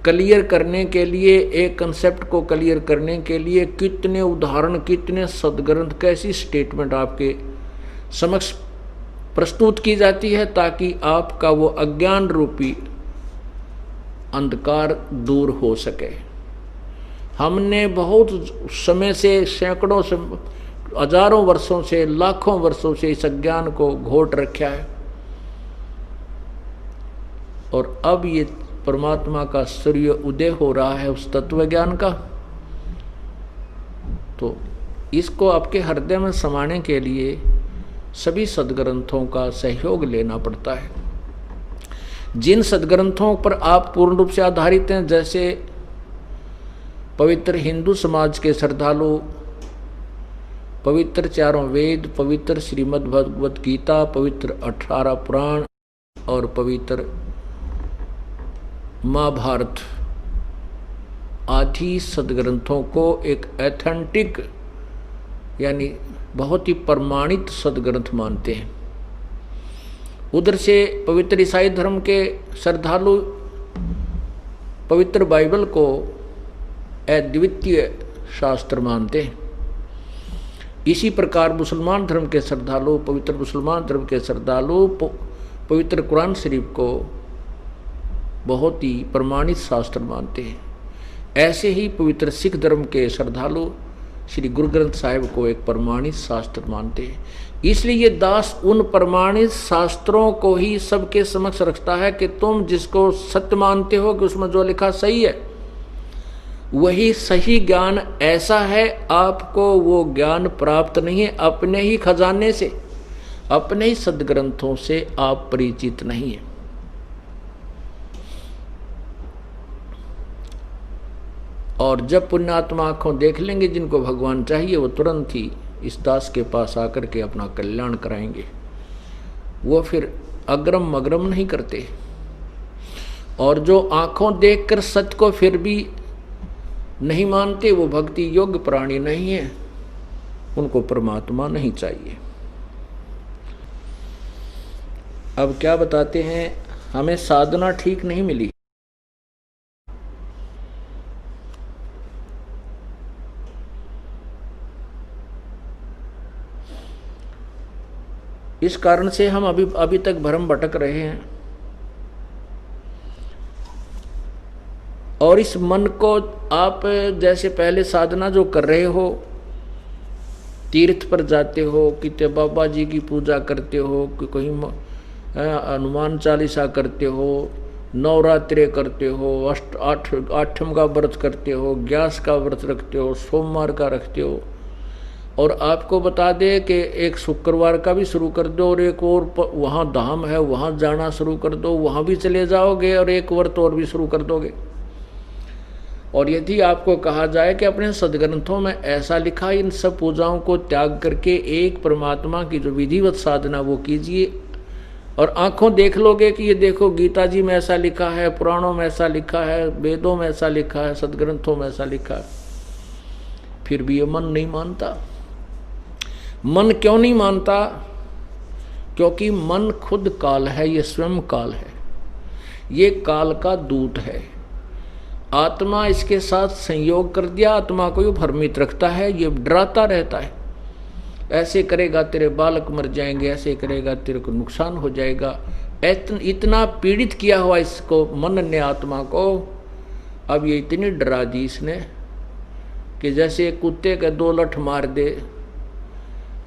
क्लियर करने के लिए, एक कंसेप्ट को क्लियर करने के लिए कितने उदाहरण, कितने सदग्रंथ, कैसी स्टेटमेंट आपके समक्ष प्रस्तुत की जाती है ताकि आपका वो अज्ञान रूपी अंधकार दूर हो सके। हमने बहुत समय से, सैकड़ों से, हजारों वर्षों से, लाखों वर्षों से इस अज्ञान को घोट रखा है और अब ये परमात्मा का सूर्य उदय हो रहा है उस तत्व ज्ञान का। तो इसको आपके हृदय में समाने के लिए सभी सदग्रंथों का सहयोग लेना पड़ता है। जिन सदग्रंथों पर आप पूर्ण रूप से आधारित हैं, जैसे पवित्र हिंदू समाज के श्रद्धालु पवित्र चारों वेद, पवित्र श्रीमद् भगवत गीता, पवित्र 18 पुराण और पवित्र महाभारत आदि सदग्रंथों को एक एथेंटिक यानी बहुत ही प्रमाणित सदग्रंथ मानते हैं। उधर से पवित्र ईसाई धर्म के श्रद्धालु पवित्र बाइबल को अद्वितीय शास्त्र मानते हैं। इसी प्रकार मुसलमान धर्म के श्रद्धालु, पवित्र मुसलमान धर्म के श्रद्धालु पवित्र कुरान शरीफ को बहुत ही प्रमाणित शास्त्र मानते हैं। ऐसे ही पवित्र सिख धर्म के श्रद्धालु श्री गुरु ग्रंथ साहिब को एक प्रमाणित शास्त्र मानते हैं। इसलिए ये दास उन प्रमाणित शास्त्रों को ही सबके समक्ष रखता है कि तुम जिसको सत्य मानते हो कि उसमें जो लिखा सही है, वही सही ज्ञान ऐसा है, आपको वो ज्ञान प्राप्त नहीं है अपने ही खजाने से, अपने ही सदग्रंथों से आप परिचित नहीं है। और जब पुण्यात्मा आंखों देख लेंगे जिनको भगवान चाहिए, वो तुरंत ही इस दास के पास आकर के अपना कल्याण कराएंगे। वो फिर अग्रम मग्रम नहीं करते। और जो आंखों देखकर सत्य को फिर भी नहीं मानते, वो भक्ति योग्य प्राणी नहीं है, उनको परमात्मा नहीं चाहिए। अब क्या बताते हैं, हमें साधना ठीक नहीं मिली। इस कारण से हम अभी तक भ्रम भटक रहे हैं। और इस मन को आप जैसे पहले साधना जो कर रहे हो, तीर्थ पर जाते हो, कितने बाबा जी की पूजा करते हो, कि कहीं हनुमान चालीसा करते हो, नवरात्रे करते हो, आठम का व्रत करते हो, ग्यास का व्रत रखते हो, सोमवार का रखते हो, और आपको बता दे कि एक शुक्रवार का भी शुरू कर दो और एक और वहाँ धाम है वहाँ जाना शुरू कर दो, वहाँ भी चले जाओगे और एक व्रत और भी शुरू कर दोगे। और यदि आपको कहा जाए कि अपने सदग्रंथों में ऐसा लिखा, इन सब पूजाओं को त्याग करके एक परमात्मा की जो विधिवत साधना वो कीजिए, और आंखों देख लोगे कि ये देखो गीता जी में ऐसा लिखा है, पुराणों में ऐसा लिखा है, वेदों में ऐसा लिखा है, सदग्रंथों में ऐसा लिखा है, फिर भी ये मन नहीं मानता। मन क्यों नहीं मानता? क्योंकि मन खुद काल है, ये स्वयं काल है, ये काल का दूत है। आत्मा इसके साथ संयोग कर दिया, आत्मा को ये भ्रमित रखता है, ये डराता रहता है, ऐसे करेगा तेरे बालक मर जाएंगे, ऐसे करेगा तेरे को नुकसान हो जाएगा। इतना पीड़ित किया हुआ इसको मन ने, आत्मा को, अब ये इतनी डरा दी इसने कि जैसे कुत्ते के 2 लठ मार दे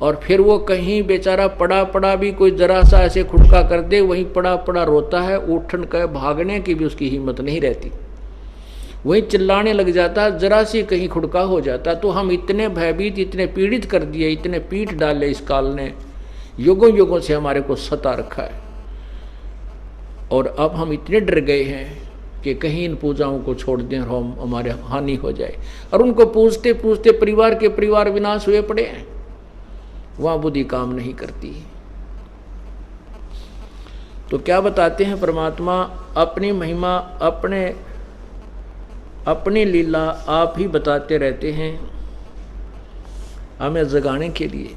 और फिर वो कहीं बेचारा पड़ा पड़ा भी कोई जरा सा ऐसे खुटका कर दे, वहीं पड़ा पड़ा रोता है, उठन के भागने की भी उसकी हिम्मत नहीं रहती, वहीं चिल्लाने लग जाता, जरा सी कहीं खुटका हो जाता। तो हम इतने भयभीत, इतने पीड़ित कर दिए, इतने पीठ डाले इस काल ने, युगों युगों से हमारे को सता रखा है। और अब हम इतने डर गए हैं कि कहीं इन पूजाओं को छोड़ दें और हम हमारे हानि हो जाए। और उनको पूछते पूछते परिवार विनाश हुए पड़े हैं, वहां बुद्धि काम नहीं करती। तो क्या बताते हैं परमात्मा, अपनी महिमा, अपनी लीला आप ही बताते रहते हैं हमें जगाने के लिए।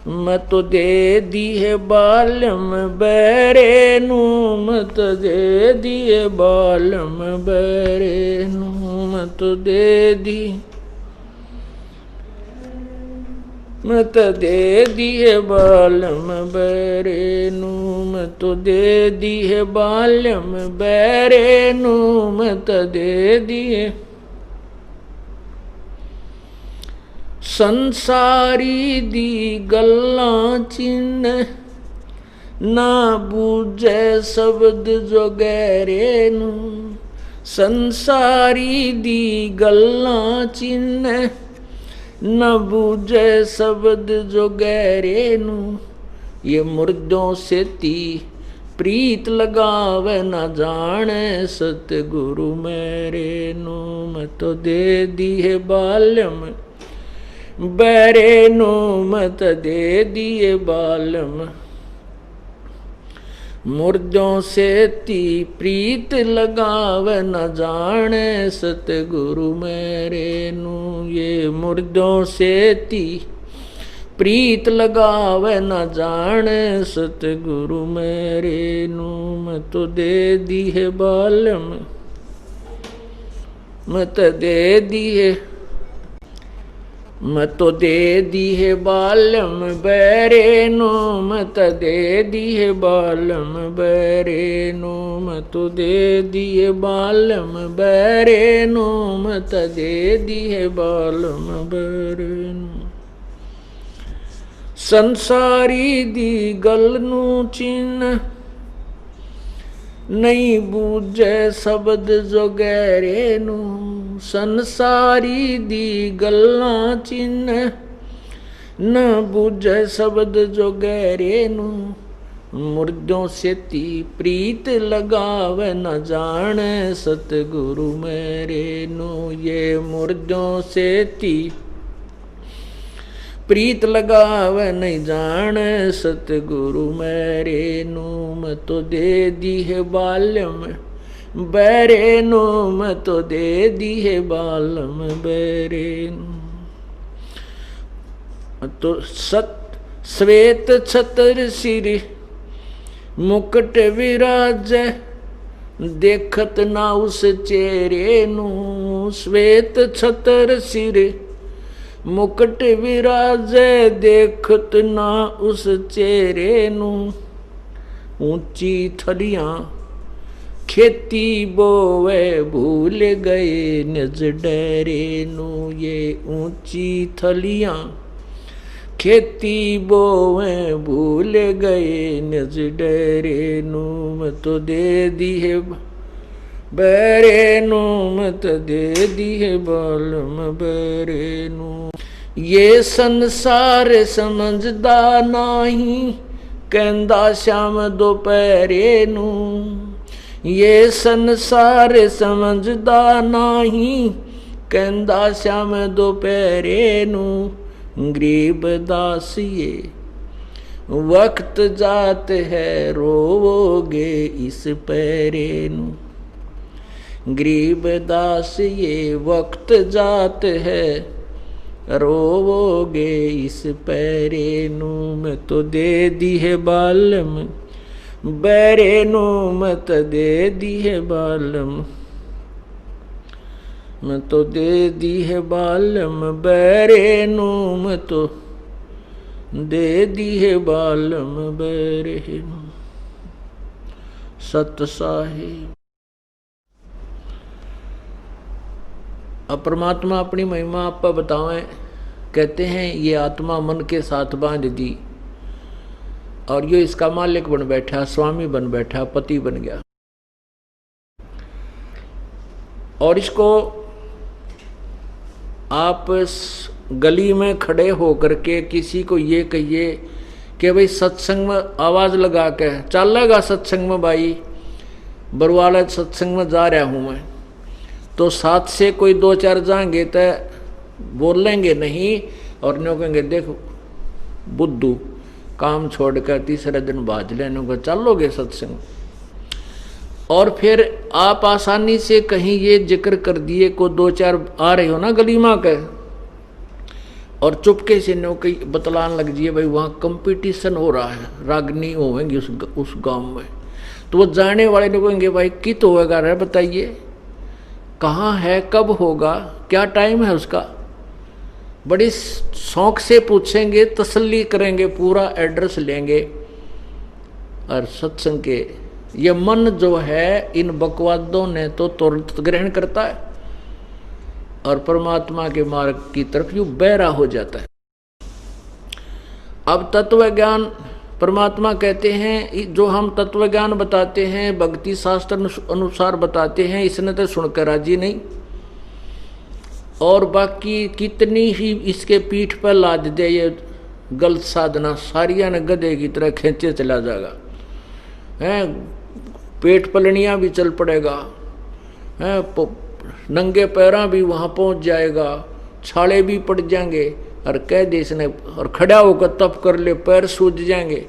मत दे दिए बालम बैरेनु, मत दे दिए बालम बैरेनु, मत दे दी, मत दे दिए बालम बैरेनु, मत दे दिए बालम बैरेनु, मत दे दिए। संसारी दी गल्लां चिन्ह, ना बूझे शब्द जो गहरे नू, संसारी दी गल्लां चिन्ह, न बूझे शब्द जो गहरे नू। ये मुर्दों से ती प्रीत लगावे, न जाने सतगुरु मेरे नू, मत दे दिए बालम बैरे नू, मत दे दिए बालम। मुर्दों से ती प्रीत लगावे, न जाने सतगुरु मेरे नू। ये मुर्दों से ती प्रीत लगावे, न जाने सतगुरु मेरे नू, मत दे दिए बालम, मत दे दिए, मत दे दिए बालम बैरे नू, मत दे दिए बालम बैरे नू, मत दे दिए बालम बैरे नू, मत दे दिए बालम बैरे नू। संसारी दी गल नू चिन्ह, नहीं बूझे शब्द जो गहरे नू। संसारी दी गल्लां चिन्ह, न बूझे शब्द जो गहरे नू। मुर्दों से ती प्रीत लगावे, न जाने सतगुरु मेरे नू। ये मुर्दों से ती प्रीत लगावे, नहीं जाने सतगुरु मेरे नू, मत दे दिए बालम बैरे नू, मत दे दिए बालम बैरे नू। तो श्वेत छतर सिर मुकुट विराज, देखत ना उस चेहरे नू। श्वेत छतर सिर मुकुट विराजे, देखत ना उस चेहरे नू। ऊंची थलियां खेती बोवे, भूल गए निज डेरे नू। ये ऊंची थलियां खेती बोवे, भूल गए निज डेरे नू। मत दे दिए बैरे नू, मत दे दिए बालम बैरे नू। ये संसार समझदा नहीं, कहंदा श्याम दोपहरे नू। ये संसार समझदा नहीं, कहंदा श्याम दोपहरे नू। गरीब दासिए वक्त जात है, रोवोगे इस पैरे नू। गरीब दास ये वक्त जात है, रोवोगे इस पैरे नू। मत दे दिए बालम बैरे नू, मत दे दिए बालम। मैं तो दे दी है बालम बैरे नू, मैं तो दे दी है बालम बैरे नू। सत साहिब। अब परमात्मा अपनी महिमा आप बतावें, कहते हैं ये आत्मा मन के साथ बांध दी और ये इसका मालिक बन बैठा, स्वामी बन बैठा, पति बन गया। और इसको आप गली में खड़े होकर के किसी को ये कहिए कि भाई सत्संग में आवाज लगा के चलेगा, सत्संग में भाई बरवाला सत्संग में जा रहा हूं मैं, तो साथ से कोई दो चार जाएंगे तो बोलेंगे नहीं और न्यों कहेंगे देख बुद्धू काम छोड़कर तीसरे दिन बाज लेने को चलोगे सत्संग। और फिर आप आसानी से कहीं ये जिक्र कर दिए को दो चार आ रहे हो ना गलीमा के, और चुपके से नो कहीं बतलान लग जाइए भाई वहाँ कंपटीशन हो रहा है, रागनी होंगी उस गांव में, तो वो जाने वाले ने कहेंगे भाई कित होएगा रे बताइए, कहाँ है, कब होगा, क्या टाइम है उसका। बड़ी शौक से पूछेंगे, तसल्ली करेंगे, पूरा एड्रेस लेंगे। और सत्संग के ये मन जो है इन बकवादों ने तो तुरंत ग्रहण करता है और परमात्मा के मार्ग की तरफ यूं बहरा हो जाता है। अब तत्व ज्ञान परमात्मा कहते हैं, जो हम तत्व ज्ञान बताते हैं भक्ति शास्त्र अनुसार बताते हैं, इसने तो सुनकर राजी नहीं, और बाकी कितनी ही इसके पीठ पर लाद दे ये गलत साधना, सारिया ने गधे की तरह खींचे चला जाएगा, है पेट पलनिया भी चल पड़ेगा, है नंगे पैरा भी वहाँ पहुँच जाएगा, छाले भी पड़ जाएंगे, और कह दे इसने और खड़ा होकर तप कर ले पैर सूझ जाएंगे।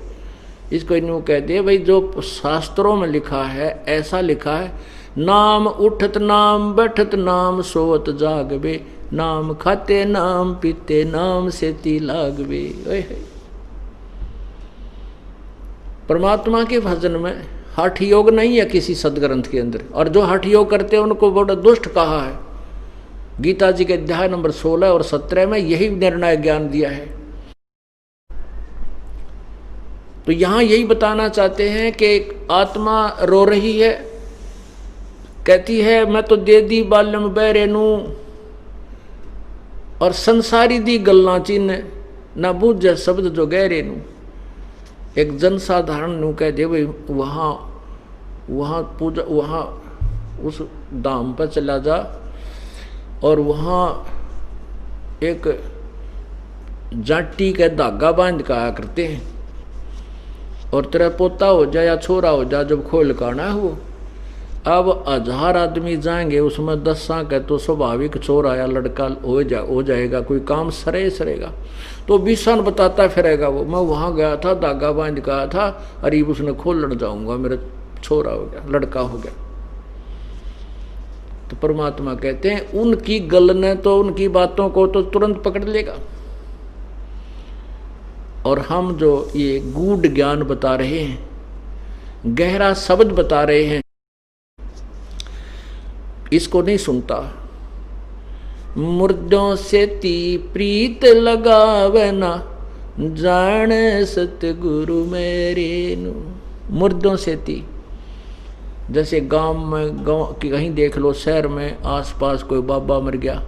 इसको इन्हों कह दे भाई जो शास्त्रों में लिखा है ऐसा लिखा है, नाम उठत नाम बैठत नाम सोवत जागबे, नाम खाते नाम पीते नाम से ती लागबे। परमात्मा के भजन में हठ योग नहीं है किसी सदग्रंथ के अंदर, और जो हठ योग करते हैं उनको बड़ा दुष्ट कहा है। गीता जी के अध्याय नंबर 16 और 17 में यही निर्णय ज्ञान दिया है। तो यहां यही बताना चाहते हैं कि आत्मा रो रही है, कहती है मैं तो दे दी बालम बैरे नू, और संसारी दी गल्ला चिन्ह ना बूझे शब्द जो गहरे नू। एक जनसाधारण नू कह दे भाई वहाँ पूजा, वहाँ उस धाम पर चला जा और वहाँ एक जाटी का धागा बांध का आया करते हैं, और तेरा पोता हो जाए या छोरा हो जाए जब खोल काना है वो। अब 1000 आदमी जाएंगे उसमें 10 का तो स्वाभाविक छोरा या लड़का हो जाएगा, कोई काम सरेगा तो 20 बताता फिरेगा वो, मैं वहाँ गया था धागा बांध का था, अरे उसने खोलने जाऊंगा, मेरा छोरा हो गया, लड़का हो गया। तो परमात्मा कहते हैं उनकी गल ने तो उनकी बातों को तो तुरंत पकड़ लेगा, और हम जो ये गूढ़ ज्ञान बता रहे हैं, गहरा शब्द बता रहे हैं, इसको नहीं सुनता। मुर्दों से ती प्रीत लगावे ना, जाने सतगुरु मेरे नू। मुर्दों से ती, जैसे गांव की कहीं देख लो, शहर में आसपास कोई बाबा मर गया,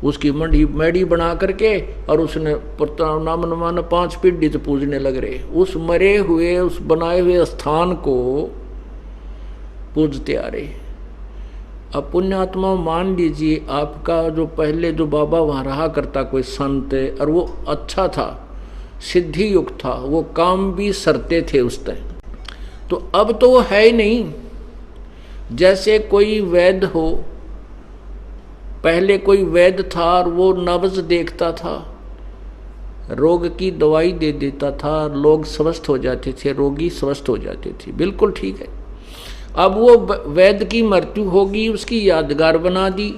उसकी मेडी बना करके और उसने नाम नमान 5 पीढ़ी से पूजने लग रहे, उस मरे हुए उस बनाए हुए स्थान को पूजते आ रहे। अब पुण्यात्मा मान लीजिए आपका जो पहले जो बाबा वहाँ रहा करता कोई संत, और वो अच्छा था, सिद्धि युक्त था, वो काम भी सरते थे उस तय, तो अब तो वो है ही नहीं। जैसे कोई वैद्य हो, पहले कोई वैद्य था और वो नब्ज देखता था, रोग की दवाई दे देता था, लोग स्वस्थ हो जाते थे, रोगी स्वस्थ हो जाते थे, बिल्कुल ठीक है। अब वो वैद्य की मृत्यु होगी, उसकी यादगार बना दी,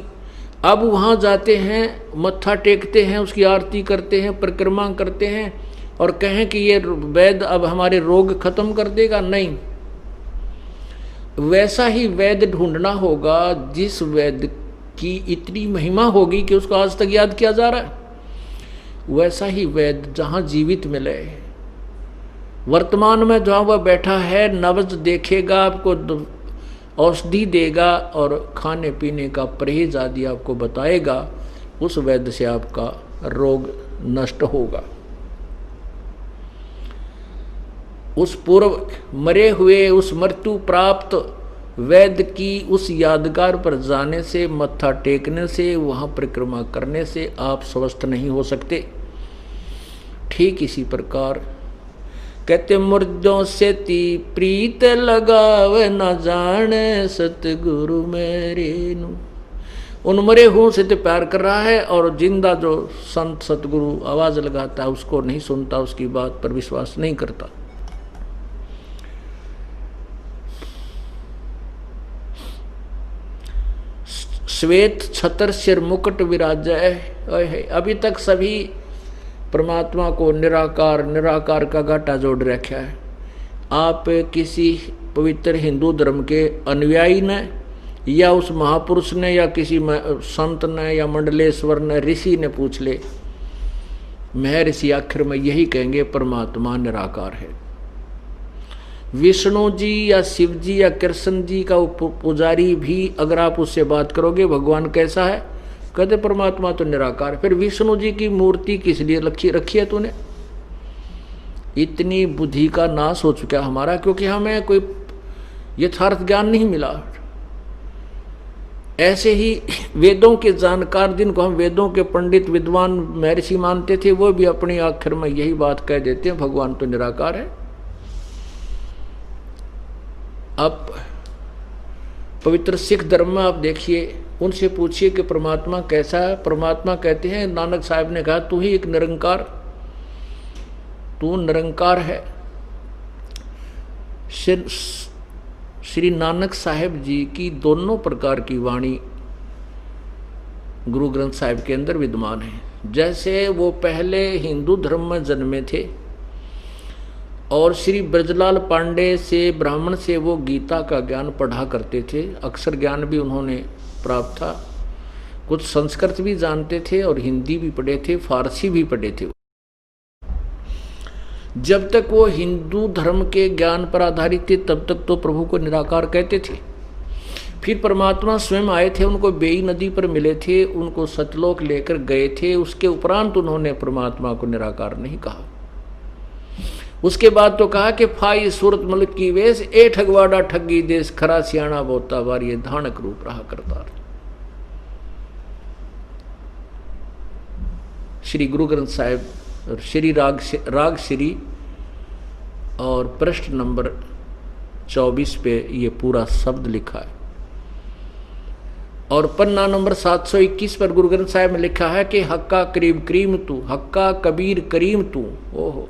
अब वहाँ जाते हैं, मत्था टेकते हैं, उसकी आरती करते हैं, परिक्रमा करते हैं, और कहें कि ये वैद्य अब हमारे रोग खत्म कर देगा, नहीं। वैसा ही वैद्य ढूंढना होगा जिस वैद्य की इतनी महिमा होगी कि उसको आज तक याद किया जा रहा है। वैसा ही वेद जहाँ जीवित मिले, वर्तमान में जहाँ वह बैठा है, नब्ज देखेगा, आपको औषधि देगा और खाने पीने का परहेज आदि आपको बताएगा, उस वैद्य से आपका रोग नष्ट होगा। उस पूर्व मरे हुए, उस मृत्यु प्राप्त वैद्य की उस यादगार पर जाने से, मत्था टेकने से, वहाँ परिक्रमा करने से आप स्वस्थ नहीं हो सकते। ठीक इसी प्रकार कहते मुर्दों से ती प्रीत लगावे, न जाने सतगुरु मेरे नु। उन मरे हुओं से तो प्यार कर रहा है और जिंदा जो संत सतगुरु आवाज लगाता है उसको नहीं सुनता, उसकी बात पर विश्वास नहीं करता। श्वेत छतर सिर मुकुट विराजय। अभी तक सभी परमात्मा को निराकार निराकार का घाटा जोड़ रखा है। आप किसी पवित्र हिंदू धर्म के अनुयायी ने या उस महापुरुष ने या किसी संत ने या मंडलेश्वर ने, ऋषि ने पूछ ले, महर्षि आखिर में यही कहेंगे परमात्मा निराकार है। विष्णु जी या शिव जी या कृष्ण जी का पुजारी भी अगर आप उससे बात करोगे भगवान कैसा है, कहते परमात्मा तो निराकार। फिर विष्णु जी की मूर्ति किस लिए रखी है तूने? इतनी बुद्धि का नाश हो चुका हमारा, क्योंकि हमें कोई यथार्थ ज्ञान नहीं मिला। ऐसे ही वेदों के जानकार, जिनको हम वेदों के पंडित विद्वान महर्षि मानते थे, वो भी अपनी आखिर में यही बात कह देते हैं भगवान तो निराकार है। अब पवित्र सिख धर्म में आप देखिए, उनसे पूछिए कि परमात्मा कैसा है। परमात्मा कहते हैं, नानक साहब ने कहा, तू ही एक निरंकार, तू निरंकार है। श्री नानक साहब जी की दोनों प्रकार की वाणी गुरु ग्रंथ साहिब के अंदर विद्यमान है। जैसे वो पहले हिंदू धर्म में जन्मे थे और श्री ब्रजलाल पांडे से, ब्राह्मण से वो गीता का ज्ञान पढ़ा करते थे। अक्षर ज्ञान भी उन्होंने प्राप्त था, कुछ संस्कृत भी जानते थे और हिंदी भी पढ़े थे, फारसी भी पढ़े थे। जब तक वो हिंदू धर्म के ज्ञान पर आधारित थे तब तक तो प्रभु को निराकार कहते थे। फिर परमात्मा स्वयं आए थे, उनको बेई नदी पर मिले थे, उनको सतलोक लेकर गए थे। उसके उपरांत उन्होंने परमात्मा को निराकार नहीं कहा। उसके बाद तो कहा कि फाई सूरत मलिक की वेश, ए ठगवाड़ा ठगी देश, खरा सियाणा बोता बार, ये धानक रूप रहा करता। श्री गुरु ग्रंथ साहिब और श्री राग श्री और पृष्ठ नंबर 24 पे ये पूरा शब्द लिखा है। और पन्ना नंबर 721 पर गुरु ग्रंथ साहिब में लिखा है कि हक्का करीम करीम तू, हक्का कबीर करीम तू, ओहो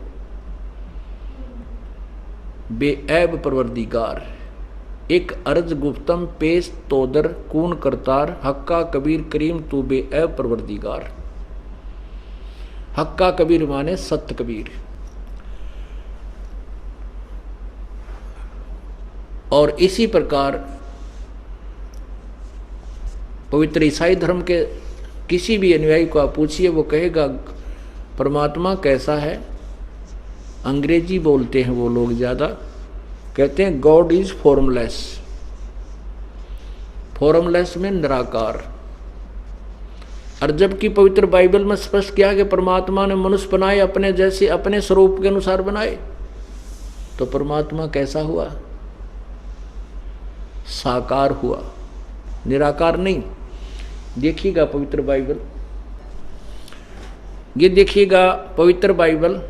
बेऐब परवरदिगार, एक अर्ज गुप्तम पेश तोदर कून करतार, हक्का कबीर करीम तू बेऐब परवरदिगार। हक्का कबीर माने सत्य कबीर। और इसी प्रकार पवित्र ईसाई धर्म के किसी भी अनुयायी को आप पूछिए, वो कहेगा परमात्मा कैसा है। अंग्रेजी बोलते हैं वो लोग ज़्यादा, कहते हैं गॉड इज फॉर्मलेस। फॉर्मलेस में निराकार। और जबकि पवित्र बाइबल में स्पष्ट किया कि परमात्मा ने मनुष्य बनाए अपने जैसे, अपने स्वरूप के अनुसार बनाए, तो परमात्मा कैसा हुआ? साकार हुआ, निराकार नहीं। देखिएगा पवित्र बाइबल, ये देखिएगा पवित्र बाइबल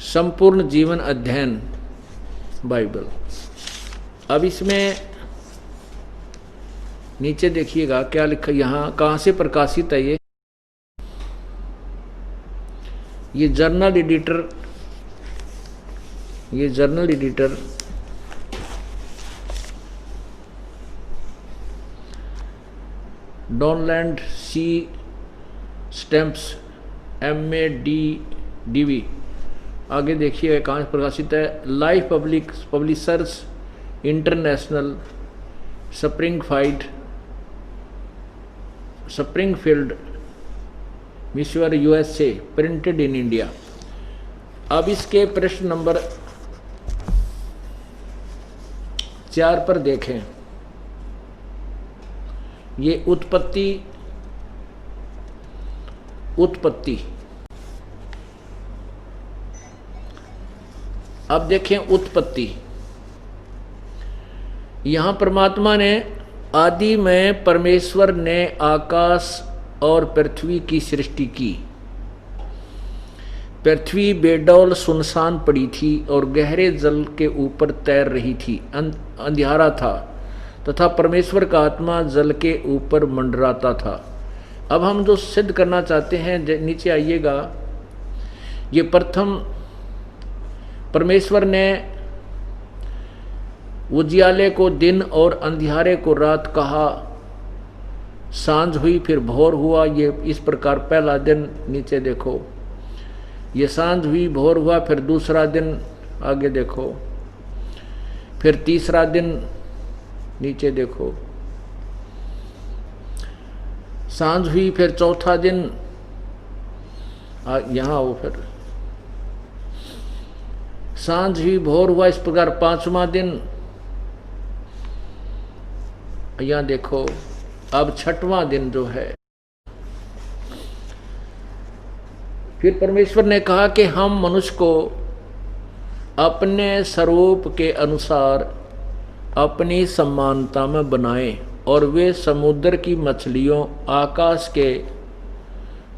संपूर्ण जीवन अध्ययन बाइबल। अब इसमें नीचे देखिएगा क्या लिखा, यहाँ कहाँ से प्रकाशित है ये जर्नल एडिटर, ये जर्नल एडिटर डॉनलैंड सी स्टैम्प्स MADDV। आगे देखिए कहाँ से प्रकाशित है, life publishers international Springfield Michigan USA, printed in India. अब इसके प्रश्न नंबर 4 पर देखें। ये उत्पत्ति अब देखें उत्पत्ति। यहां परमात्मा ने आदि में परमेश्वर ने आकाश और पृथ्वी की सृष्टि की। पृथ्वी बेडौल सुनसान पड़ी थी और गहरे जल के ऊपर तैर रही थी, अंधियारा था तथा परमेश्वर का आत्मा जल के ऊपर मंडराता था। अब हम जो सिद्ध करना चाहते हैं, नीचे आइएगा। ये प्रथम परमेश्वर ने उजियाले को दिन और अंधियारे को रात कहा, सांझ हुई फिर भोर हुआ। ये इस प्रकार पहला दिन, नीचे देखो, ये सांझ हुई भोर हुआ, फिर दूसरा दिन, आगे देखो, फिर तीसरा दिन, नीचे देखो, सांझ हुई फिर चौथा दिन, यहाँ आओ, फिर सांझ हुई भोर हुआ, इस प्रकार पांचवा दिन, यहाँ देखो। अब छठवां दिन जो है, फिर परमेश्वर ने कहा कि हम मनुष्य को अपने स्वरूप के अनुसार अपनी समानता में बनाएं और वे समुद्र की मछलियों, आकाश के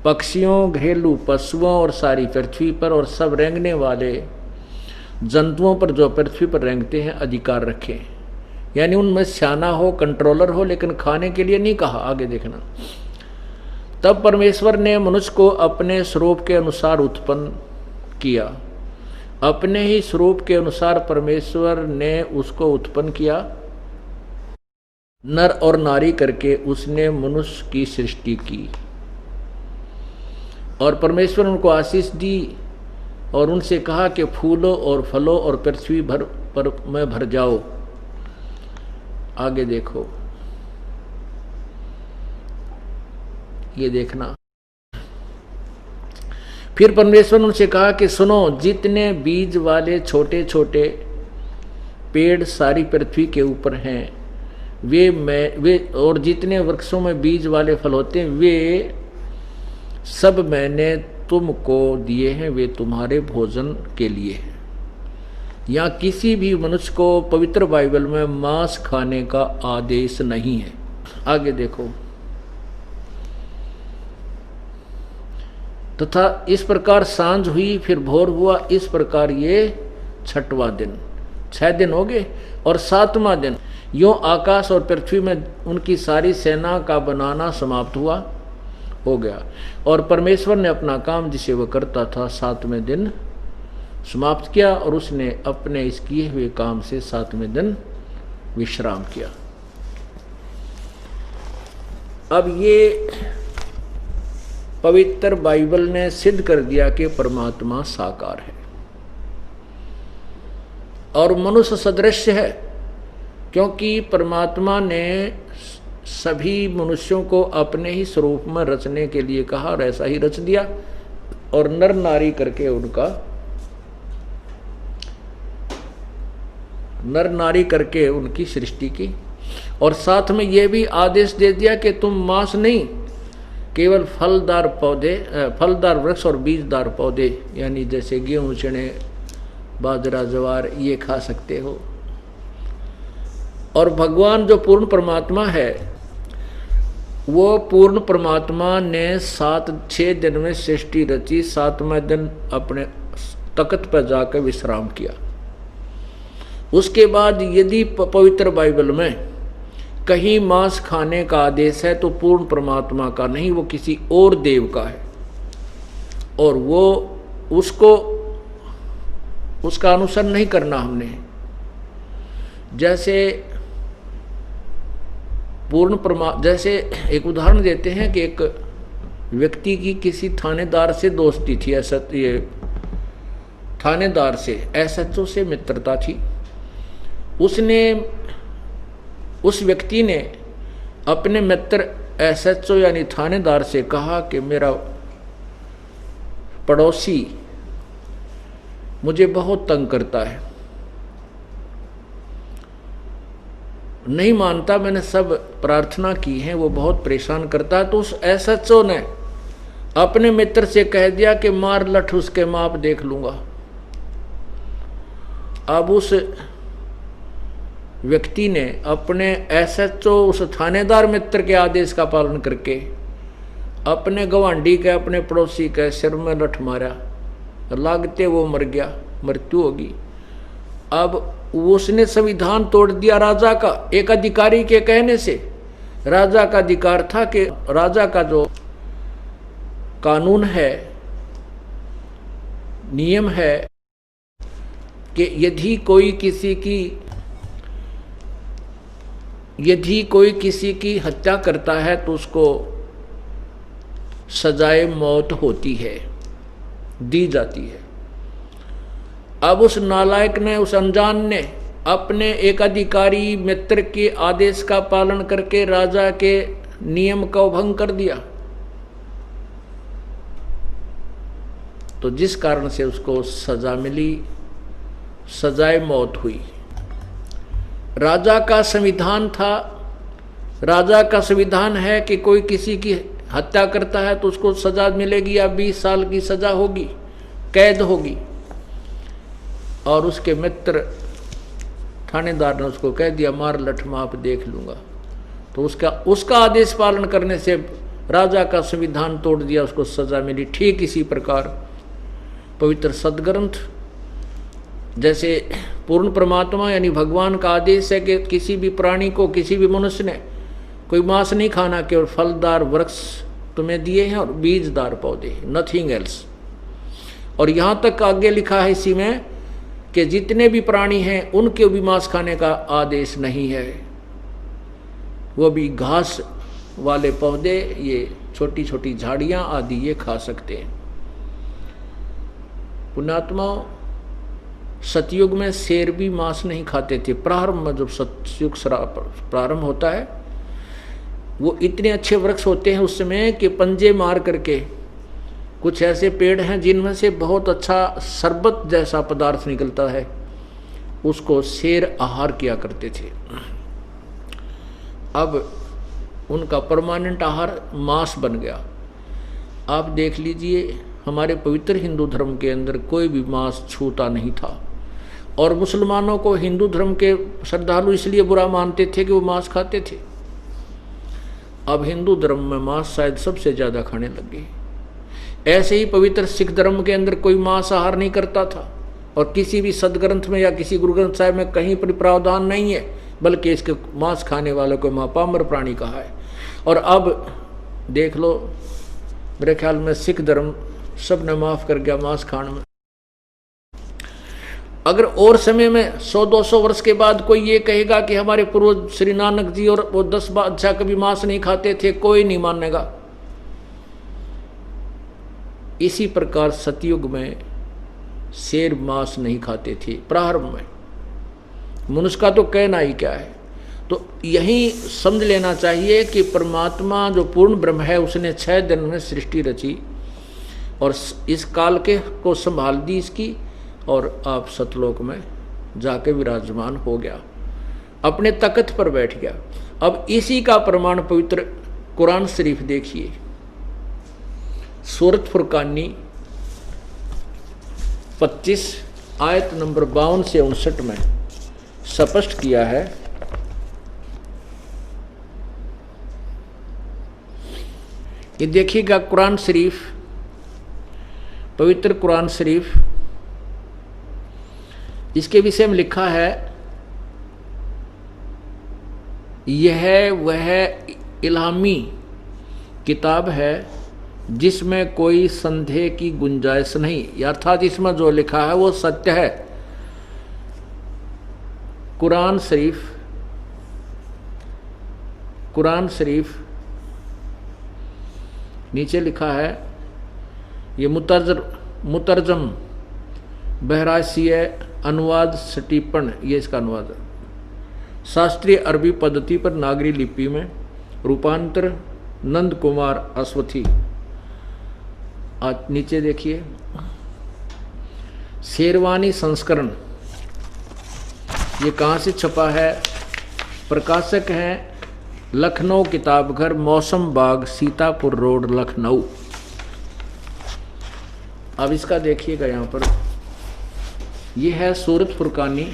पक्षियों, घरेलू पशुओं और सारी पृथ्वी पर और सब रेंगने वाले जंतुओं पर जो पृथ्वी पर रेंगते हैं अधिकार रखें। यानी उनमें स्याना हो, कंट्रोलर हो, लेकिन खाने के लिए नहीं कहा। आगे देखना। तब परमेश्वर ने मनुष्य को अपने स्वरूप के अनुसार उत्पन्न किया। अपने ही स्वरूप के अनुसार परमेश्वर ने उसको उत्पन्न किया, नर और नारी करके उसने मनुष्य की सृष्टि की। और परमेश्वर उनको आशीष दी और उनसे कहा कि फूलो और फलो और पृथ्वी भर पर में भर जाओ। आगे देखो, ये देखना। फिर परमेश्वर ने उनसे कहा कि सुनो, जितने बीज वाले छोटे छोटे पेड़ सारी पृथ्वी के ऊपर हैं वे और जितने वृक्षों में बीज वाले फल होते हैं वे सब मैंने तुमको दिए हैं, वे तुम्हारे भोजन के लिए हैं। यहाँ किसी भी मनुष्य को पवित्र बाइबल में मांस खाने का आदेश नहीं है। आगे देखो। तथा इस प्रकार सांझ हुई फिर भोर हुआ, इस प्रकार ये छठवां दिन, 6 दिन हो गए। और 7वां दिन यूं आकाश और पृथ्वी में उनकी सारी सेना का बनाना समाप्त हुआ, हो गया। और परमेश्वर ने अपना काम जिसे वह करता था 7वें दिन समाप्त किया और उसने अपने इस किए हुए काम से 7वें दिन विश्राम किया। अब ये पवित्र बाइबल ने सिद्ध कर दिया कि परमात्मा साकार है और मनुष्य सदृश है, क्योंकि परमात्मा ने सभी मनुष्यों को अपने ही स्वरूप में रचने के लिए कहा और ऐसा ही रच दिया और नर नारी करके उनकी सृष्टि की। और साथ में यह भी आदेश दे दिया कि तुम मांस नहीं, केवल फलदार वृक्ष और बीजदार पौधे, यानी जैसे गेहूं, चने, बाजरा, ज्वार, ये खा सकते हो। और भगवान जो पूर्ण परमात्मा है, वो पूर्ण परमात्मा ने 6 दिन में सृष्टि रची, 7वें दिन अपने तख्त पर जाकर विश्राम किया। उसके बाद यदि पवित्र बाइबल में कहीं मांस खाने का आदेश है तो पूर्ण परमात्मा का नहीं, वो किसी और देव का है और वो उसका अनुसरण नहीं करना हमने। जैसे जैसे एक उदाहरण देते हैं कि एक व्यक्ति की किसी थानेदार से दोस्ती थी, थानेदार से SHO से मित्रता थी। उसने उस व्यक्ति ने अपने मित्र एसएचओ यानी थानेदार से कहा कि मेरा पड़ोसी मुझे बहुत तंग करता है, नहीं मानता, मैंने सब प्रार्थना की है, वो बहुत परेशान करता है। तो उस एसएचओ ने अपने मित्र से कह दिया कि मार लठ उसके माप देख लूंगा। अब उस व्यक्ति ने अपने एसएचओ उस थानेदार मित्र के आदेश का पालन करके अपने गवांडी के अपने पड़ोसी के सिर में लठ मारा, लागते वो मर गया, मृत्यु होगी। अब उसने संविधान तोड़ दिया राजा का, एक अधिकारी के कहने से। राजा का अधिकार था कि राजा का जो कानून है, नियम है कि यदि कोई किसी की हत्या करता है तो उसको सजाए मौत होती है, दी जाती है। अब उस नालायक ने, उस अनजान ने अपने एक अधिकारी मित्र के आदेश का पालन करके राजा के नियम का भंग कर दिया, तो जिस कारण से उसको सजा मिली, सजाए मौत हुई। राजा का संविधान था, राजा का संविधान है कि कोई किसी की हत्या करता है तो उसको सजा मिलेगी या 20 साल की सजा होगी, कैद होगी। और उसके मित्र थानेदार ने उसको कह दिया मार लठ माप देख लूंगा। तो उसका आदेश पालन करने से राजा का संविधान तोड़ दिया, उसको सजा मिली। ठीक इसी प्रकार पवित्र सदग्रंथ, जैसे पूर्ण परमात्मा यानी भगवान का आदेश है कि किसी भी प्राणी को, किसी भी मनुष्य ने कोई मांस नहीं खाना, केवल फलदार वृक्ष तुम्हें दिए हैं और बीजदार पौधे, नथिंग एल्स। और यहाँ तक आगे लिखा है इसी में कि जितने भी प्राणी हैं उनके भी मांस खाने का आदेश नहीं है, वो भी घास वाले पौधे, ये छोटी छोटी झाड़ियाँ आदि ये खा सकते हैं। पुण्यात्मा, सतयुग में शेर भी मांस नहीं खाते थे। प्रारंभ में जब सतयुग प्रारंभ होता है, वो इतने अच्छे वृक्ष होते हैं उस समय कि पंजे मार करके, कुछ ऐसे पेड़ हैं जिनमें से बहुत अच्छा शरबत जैसा पदार्थ निकलता है, उसको शेर आहार किया करते थे। अब उनका परमानेंट आहार मांस बन गया। आप देख लीजिए, हमारे पवित्र हिंदू धर्म के अंदर कोई भी मांस छूता नहीं था। और मुसलमानों को हिंदू धर्म के श्रद्धालु इसलिए बुरा मानते थे कि वो मांस खाते थे। अब हिंदू धर्म में मांस शायद सबसे ज़्यादा खाने लग गए। ऐसे ही पवित्र सिख धर्म के अंदर कोई मांसाहार नहीं करता था, और किसी भी सदग्रंथ में या किसी गुरु ग्रंथ साहिब में कहीं पर प्रावधान नहीं है, बल्कि इसके मांस खाने वालों को महापामर प्राणी कहा है। और अब देख लो, मेरे ख्याल में सिख धर्म सब ने माफ कर गया मांस खाने में। अगर और समय में 100-200 वर्ष के बाद कोई ये कहेगा कि हमारे पूर्वज श्री नानक जी और वो 10 बादशाह कभी मांस नहीं खाते थे, कोई नहीं मानेगा। इसी प्रकार सतयुग में शेर मांस नहीं खाते थे प्रारंभ में। मनुष्य का तो कहना ही क्या है। तो यही समझ लेना चाहिए कि परमात्मा जो पूर्ण ब्रह्म है, उसने 6 दिन में सृष्टि रची और इस काल के को संभाल दी इसकी, और आप सतलोक में जाके विराजमान हो गया, अपने तख्त पर बैठ गया। अब इसी का प्रमाण पवित्र कुरान शरीफ देखिए, सूरत फुरकानी 25 आयत नंबर 52 से 59 में स्पष्ट किया है। ये देखिएगा, कुरान शरीफ, पवित्र कुरान शरीफ, इसके विषय में लिखा है, यह वह इल्हामी किताब है जिसमें कोई संदेह की गुंजाइश नहीं, अर्थात इसमें जो लिखा है वो सत्य है। कुरान शरीफ नीचे लिखा है, ये मुतरजम बहराइशिया अनुवाद स्टीपन, ये इसका अनुवाद है। शास्त्रीय अरबी पद्धति पर नागरी लिपि में रूपांतर नंद कुमार अश्वथी। आज नीचे देखिए शेरवानी संस्करण, ये कहाँ से छपा है? प्रकाशक हैं लखनऊ किताबघर, मौसम बाग, सीतापुर रोड, लखनऊ। अब इसका देखिएगा यहाँ पर, ये है सूरत फुरकानी,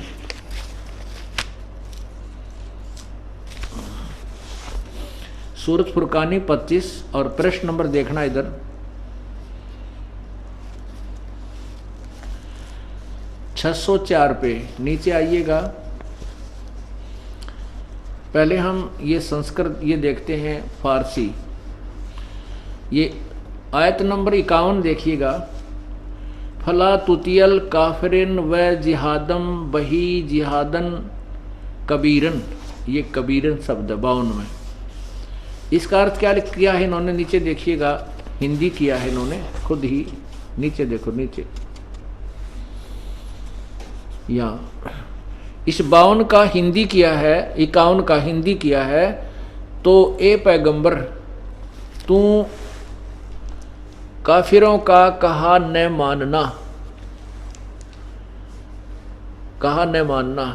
सूरत फुरकानी 25 और प्रश्न नंबर देखना इधर 604 पे। नीचे आइएगा, पहले हम ये संस्कृत ये देखते हैं फारसी। ये आयत नंबर 51 देखिएगा, फला तुतियल काफिरिन व जिहादम बही जिहादन कबीरन, ये कबीरन शब्द 52 में। इसका अर्थ क्या किया है इन्होंने? नीचे देखिएगा, हिंदी किया है इन्होंने खुद ही, नीचे देखो नीचे, यहाँ इस 52 का हिंदी किया है, 51 का हिंदी किया है। तो ए पैगंबर, तू काफिरों का कहा न मानना, कहा न मानना,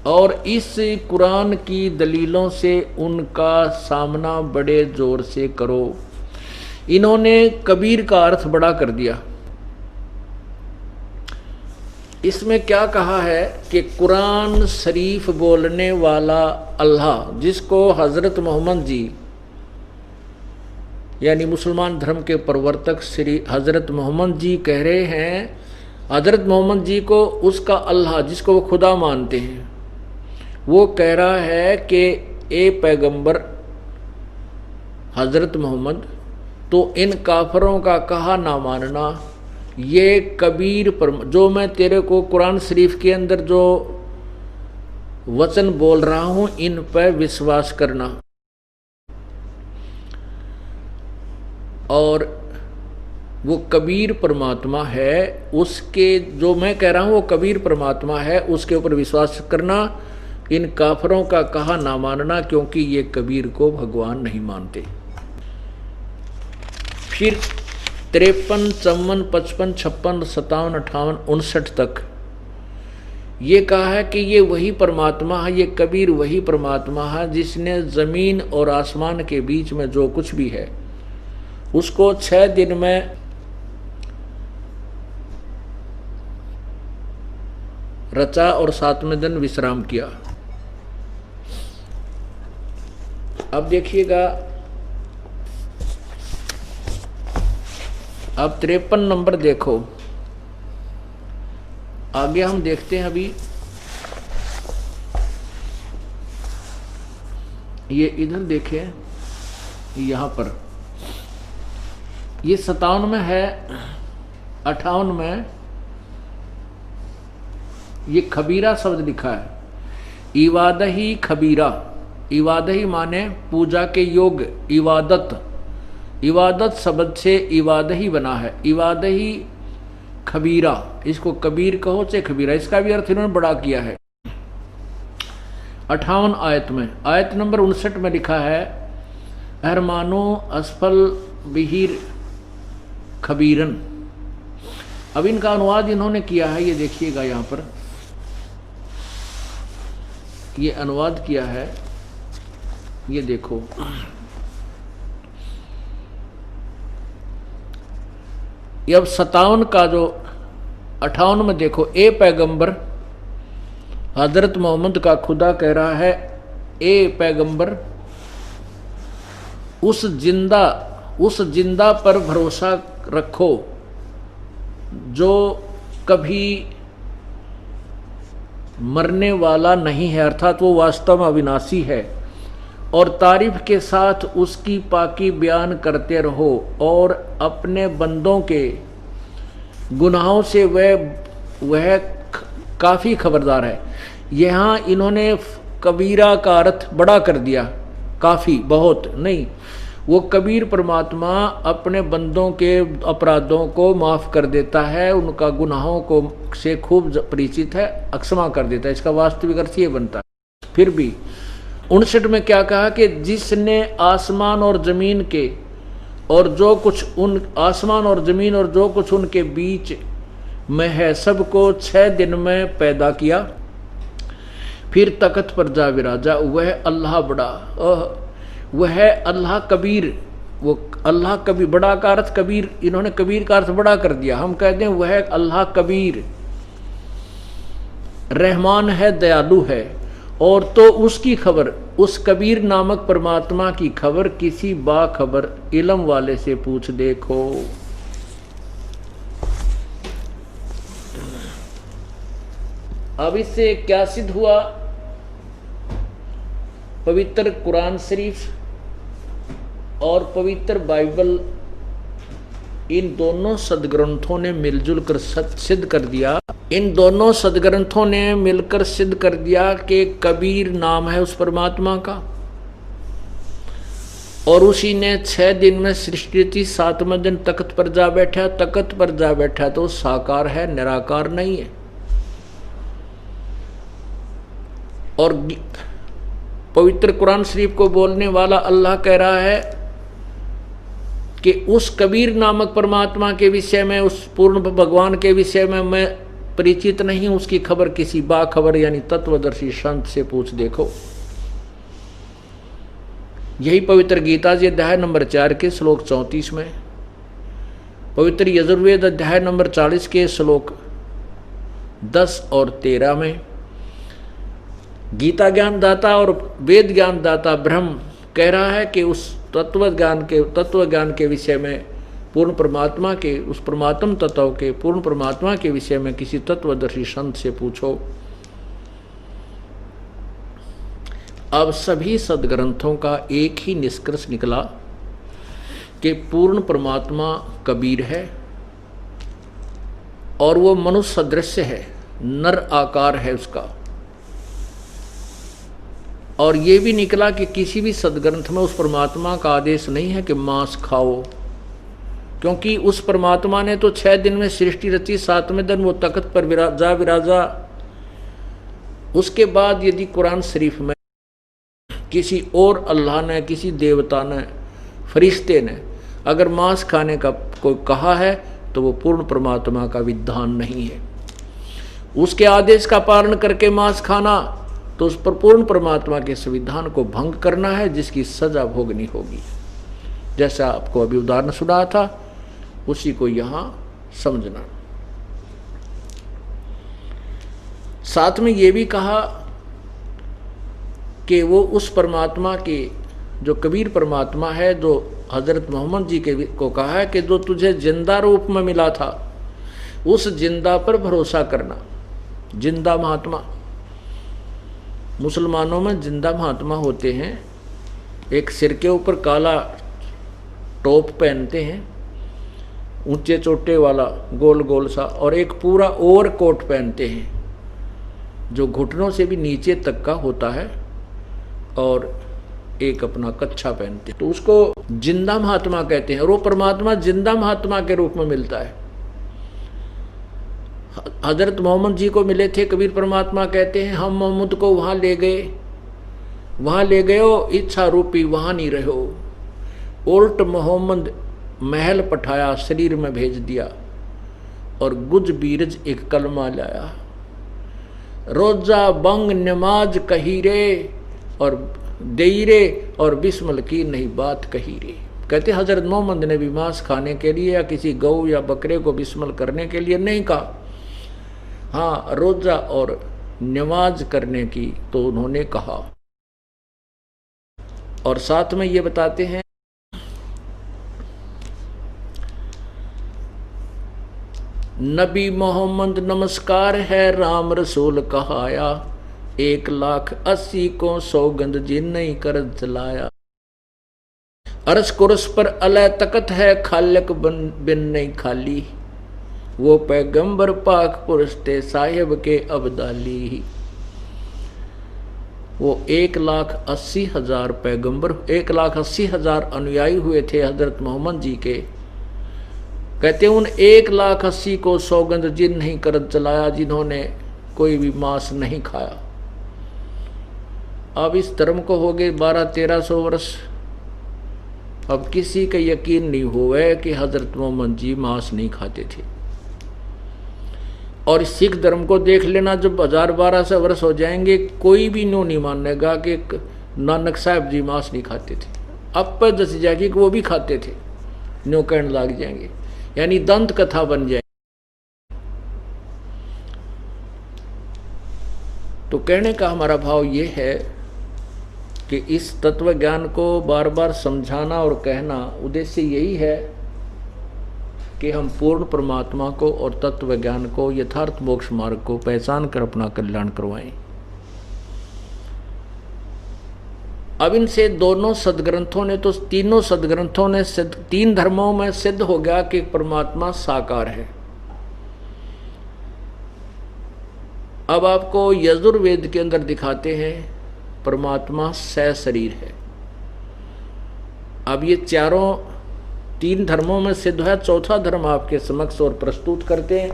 और इस कुरान की दलीलों से उनका सामना बड़े जोर से करो। इन्होंने कबीर का अर्थ बड़ा कर दिया। इसमें क्या कहा है कि कुरान शरीफ बोलने वाला अल्लाह, जिसको हजरत मोहम्मद जी यानी मुसलमान धर्म के प्रवर्तक श्री हजरत मोहम्मद जी कह रहे हैं, हजरत मोहम्मद जी को उसका अल्लाह जिसको वो खुदा मानते हैं, वो कह रहा है कि ए पैगंबर हजरत मोहम्मद, तो इन काफरों का कहा ना मानना, ये कबीर पर जो मैं तेरे को कुरान शरीफ के अंदर जो वचन बोल रहा हूं इन पर विश्वास करना। और वो कबीर परमात्मा है, उसके जो मैं कह रहा हूं वो कबीर परमात्मा है, उसके ऊपर विश्वास करना, इन काफरों का कहा ना मानना, क्योंकि ये कबीर को भगवान नहीं मानते। फिर 53, 54, 55, 56, 57, 58, 59 तक ये कहा है कि ये वही परमात्मा है, ये कबीर वही परमात्मा है जिसने जमीन और आसमान के बीच में जो कुछ भी है उसको 6 दिन में रचा और 7वें दिन विश्राम किया। अब देखिएगा, अब 53 नंबर देखो, आगे हम देखते हैं। अभी ये इधर देखें, यहां पर ये 57 में है, 58 में ये खबीरा शब्द लिखा है, इवादही खबीरा। इवादही माने पूजा के योग्य, इवादत, इवादत शब्द से इवादही बना है, इवादही खबीरा, इसको कबीर कहो चाहे खबीरा, इसका भी अर्थ इन्होंने बड़ा किया है। 58 आयत में, आयत नंबर 59 में लिखा है, अहरमानो असफल बिहिर खबीरन। अब इनका अनुवाद इन्होंने किया है, ये देखिएगा यहाँ पर ये अनुवाद किया है, ये देखो, ये अब 57 का जो 58 में देखो, ए पैगंबर हजरत मोहम्मद का खुदा कह रहा है, ए पैगंबर उस जिंदा पर भरोसा रखो जो कभी मरने वाला नहीं है, अर्थात वो वास्तव में अविनाशी है, और तारीफ के साथ उसकी पाकी बयान करते रहो, और अपने बंदों के गुनाहों से वह काफ़ी खबरदार है। यहाँ इन्होंने कबीरा का अर्थ बड़ा कर दिया, काफ़ी बहुत नहीं, वो कबीर परमात्मा अपने बंदों के अपराधों को माफ कर देता है, उनका गुनाहों को से खूब परिचित है, क्षमा कर देता है। इसका वास्तविक अर्थ ये बनता है। फिर भी 59 में क्या कहा कि जिसने आसमान और जमीन के और जो कुछ उन आसमान और जमीन और जो कुछ उनके बीच में है सबको 6 दिन में पैदा किया, फिर तख्त पर जा विराजा, वह अल्लाह बड़ा, वह अल्लाह कबीर। वो अल्लाह कबीर, बड़ा का अर्थ कबीर, इन्होंने कबीर का अर्थ बड़ा कर दिया। हम कहते हैं वह अल्लाह कबीर रहमान है, दयालु है। और तो उसकी खबर, उस कबीर नामक परमात्मा की खबर किसी बाखबर इल्म वाले से पूछ देखो। अब इससे क्या सिद्ध हुआ? पवित्र कुरान शरीफ और पवित्र बाइबल, इन दोनों सदग्रंथों ने मिलजुल कर सिद्ध कर दिया, इन दोनों सदग्रंथों ने मिलकर सिद्ध कर दिया कि कबीर नाम है उस परमात्मा का, और उसी ने 6 दिन में सृष्टि की, 7वें दिन तख्त पर जा बैठा। तख्त पर जा बैठा तो साकार है, निराकार नहीं है। और पवित्र कुरान शरीफ को बोलने वाला अल्लाह कह रहा है कि उस कबीर नामक परमात्मा के विषय में, उस पूर्ण भगवान के विषय में मैं परिचित नहीं, उसकी खबर किसी बाखबर यानी तत्वदर्शी संत से पूछ देखो। यही पवित्र गीता जी अध्याय नंबर 4 के श्लोक 34 में, पवित्र यजुर्वेद अध्याय नंबर 40 के श्लोक 10 और 13 में, गीता ज्ञान दाता और वेद ज्ञान दाता ब्रह्म कह रहा है कि उस तत्व ज्ञान के विषय में पूर्ण परमात्मा के, उस परमात्म तत्व के पूर्ण परमात्मा के विषय में किसी तत्वदर्शी संत से पूछो। अब सभी सदग्रंथों का एक ही निष्कर्ष निकला कि पूर्ण परमात्मा कबीर है और वो मनुष्य सदृश है, नर आकार है उसका। और ये भी निकला कि किसी भी सदग्रंथ में उस परमात्मा का आदेश नहीं है कि मांस खाओ, क्योंकि उस परमात्मा ने तो 6 दिन में सृष्टि रची, 7वें दिन वो तख्त पर विराजा। उसके बाद यदि कुरान शरीफ में किसी और अल्लाह ने, किसी देवता ने, फरिश्ते ने अगर मांस खाने का कोई कहा है तो वो पूर्ण परमात्मा का विधान नहीं है। उसके आदेश का पालन करके मांस खाना तो उस पर पूर्ण परमात्मा के संविधान को भंग करना है, जिसकी सजा भोगनी होगी। जैसा आपको अभी उदाहरण सुना था उसी को यहां समझना। साथ में ये भी कहा कि वो उस परमात्मा के, जो कबीर परमात्मा है, जो हजरत मोहम्मद जी के को कहा है कि जो तुझे जिंदा रूप में मिला था उस जिंदा पर भरोसा करना। जिंदा महात्मा, मुसलमानों में जिंदा महात्मा होते हैं, एक सिर के ऊपर काला टोप पहनते हैं, ऊंचे चोटे वाला गोल गोल सा, और एक पूरा ओवर कोट पहनते हैं जो घुटनों से भी नीचे तक का होता है, और एक अपना कच्छा पहनते हैं, तो उसको जिंदा महात्मा कहते हैं। और वो परमात्मा जिंदा महात्मा के रूप में मिलता है। हजरत मोहम्मद जी को मिले थे कबीर परमात्मा कहते हैं, हम मोहम्मद को वहां ले गए हो, इच्छा रूपी वहां नहीं रहो। उल्ट मोहम्मद महल पठाया, शरीर में भेज दिया, और गुज बीरज एक कलमा लाया। रोजा बंग नमाज कही रे और देई रे, और बिस्मिल की नहीं बात कही रे। कहते हजरत मोहम्मद ने भी मांस खाने के लिए या किसी गौ या बकरे को बिस्मिल करने के लिए नहीं कहा, हाँ रोजा और नमाज करने की तो उन्होंने कहा। और साथ में ये बताते हैं, नबी मोहम्मद नमस्कार है राम रसूल कहाया, 1,80,000 को सौगंध जिन नहीं कर चलाया। अरस कुरस पर अलय तकत है, खालक बिन नहीं खाली, वो पैगंबर पाक पुरुष थे साहिब के अब्दाली। वो 1,80,000 पैगंबर, 1,80,000 अनुयायी हुए थे हजरत मोहम्मद जी के। कहते उन 1,80,000 को सौगंध जिन नहीं कर चलाया जिन्होंने कोई भी मांस नहीं खाया। अब इस धर्म को हो गए 1200-1300 वर्ष। अब किसी का यकीन नहीं हुआ कि हजरत मोहम्मद जी मांस नहीं खाते थे। और सिख धर्म को देख लेना, जब 1000-1200 वर्ष हो जाएंगे कोई भी नो नहीं मानेगा कि नानक साहब जी मांस नहीं खाते थे। अब पर दस जाएगी कि वो भी खाते थे, नो कहने लग जाएंगे, यानी दंत कथा बन जाएगी। तो कहने का हमारा भाव ये है कि इस तत्व ज्ञान को बार बार समझाना और कहना उद्देश्य यही है कि हम पूर्ण परमात्मा को और तत्व ज्ञान को, यथार्थ मोक्ष मार्ग को पहचान कर अपना कल्याण करवाएं। अब इनसे दोनों सदग्रंथों ने तो, तीनों सदग्रंथों ने तीन धर्मों में सिद्ध हो गया कि परमात्मा साकार है। अब आपको यजुर्वेद के अंदर दिखाते हैं परमात्मा सशरीर है। अब ये चारों तीन धर्मों में सिद्ध है, चौथा धर्म आपके समक्ष और प्रस्तुत करते हैं।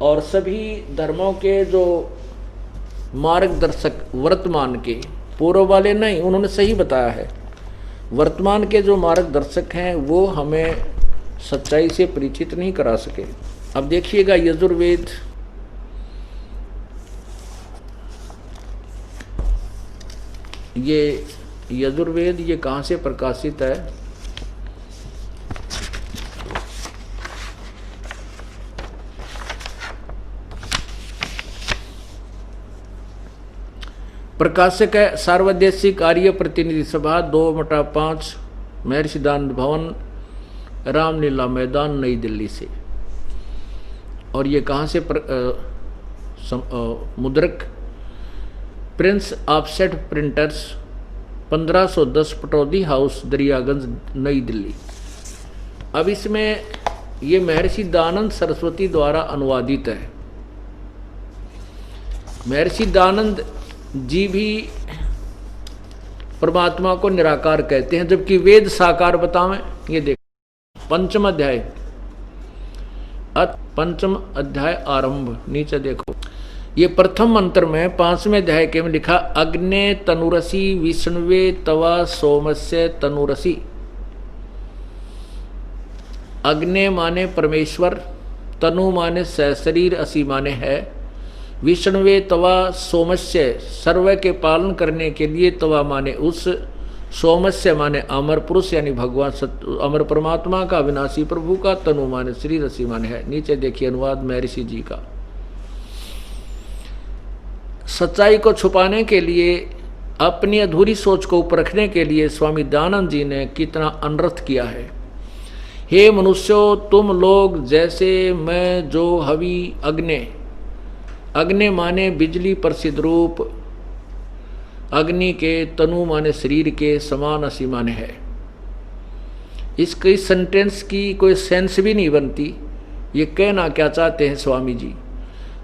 और सभी धर्मों के जो मार्गदर्शक वर्तमान के, पूर्व वाले नहीं, उन्होंने सही बताया है, वर्तमान के जो मार्गदर्शक हैं वो हमें सच्चाई से परिचित नहीं करा सके। अब देखिएगा यजुर्वेद, ये यजुर्वेद ये कहाँ से प्रकाशित है? प्रकाशक है सार्वदेशिक आर्य प्रतिनिधि सभा 2/5 महर्षि दानंद भवन, रामलीला मैदान, नई दिल्ली से। और ये कहाँ से मुद्रक? Prince offset printers 1510 Pataudi house, Daryaganj, नई दिल्ली। अब इसमें ये महर्षि दानंद सरस्वती द्वारा अनुवादित है। महर्षि दानंद जी भी परमात्मा को निराकार कहते हैं, जबकि वेद साकार बतावें। ये देखो पंचम अध्याय, पंचम अध्याय आरंभ, नीचे देखो, ये प्रथम मंत्र में 5वें अध्याय के में लिखा, अग्ने तनुरसी विष्णुवे तवा सोमस्य तनुरसी। अग्ने माने परमेश्वर, तनु माने सशरीर, असी माने है, विष्णुवे तवा सोमस्य सर्व के पालन करने के लिए, तवा माने उस, सोमस्य माने अमर पुरुष यानी भगवान अमर परमात्मा का, विनाशी प्रभु का, तनु माने शरीर, असी माने है। नीचे देखिए अनुवाद महर्षि जी का। सच्चाई को छुपाने के लिए, अपनी अधूरी सोच को परखने के लिए स्वामी दयानंद जी ने कितना अनर्थ किया है। हे मनुष्यों, तुम लोग जैसे मैं जो हवि अग्नि, अग्नि माने बिजली प्रसिद्ध रूप, अग्नि के तनु माने शरीर के समान, असी माने है। इसकी सेंटेंस की कोई सेंस भी नहीं बनती। ये कहना क्या चाहते हैं स्वामी जी?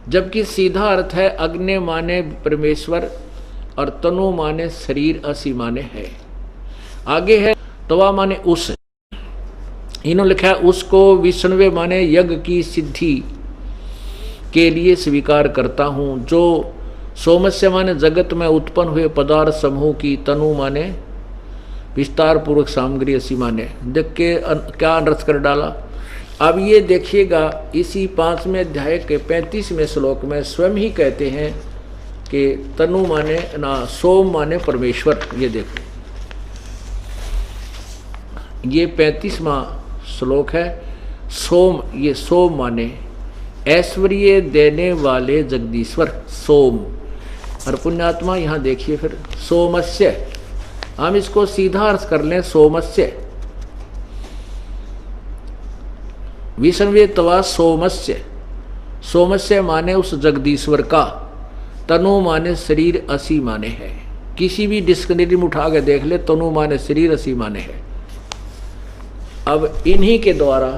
जबकि सीधा अर्थ है अग्नि माने परमेश्वर और तनु माने शरीर, असी माने है। आगे है तवा माने उस, इन्होंने लिखा है उसको विष्णुवे माने यज्ञ की सिद्धि के लिए स्वीकार करता हूँ। जो सोमस्य माने जगत में उत्पन्न हुए पदार्थ समूह की, तनु माने विस्तार पूर्वक सामग्री, असी माने। देख के क्या अनर्थ कर डाला। अब ये देखिएगा इसी 5वें अध्याय के 35वें श्लोक में स्वयं ही कहते हैं कि तनु माने ना, सोम माने परमेश्वर। ये देखो ये 35वां श्लोक है। सोम, ये सोम माने ऐश्वर्य देने वाले जगदीश्वर, सोम। और पुण्यात्मा यहाँ देखिए फिर सोमस्य, हम इसको सीधा अर्थ कर लें सोमस्य, विष्णुवे तवा सोमस्य, सोमस्य माने उस जगदीश्वर का, तनु माने शरीर, असी माने है। किसी भी डिक्शनरी में उठा के देख ले, तनु माने शरीर, असी माने है। अब इन्हीं के द्वारा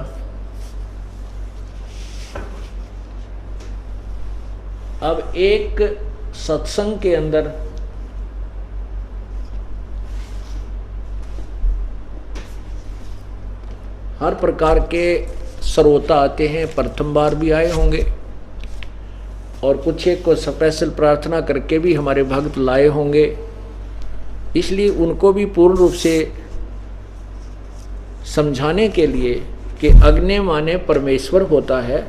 अब एक सत्संग के अंदर हर प्रकार के श्रोता आते हैं, प्रथम बार भी आए होंगे और कुछ एक को स्पेशल प्रार्थना करके भी हमारे भक्त लाए होंगे। इसलिए उनको भी पूर्ण रूप से समझाने के लिए कि अग्नि माने परमेश्वर होता है।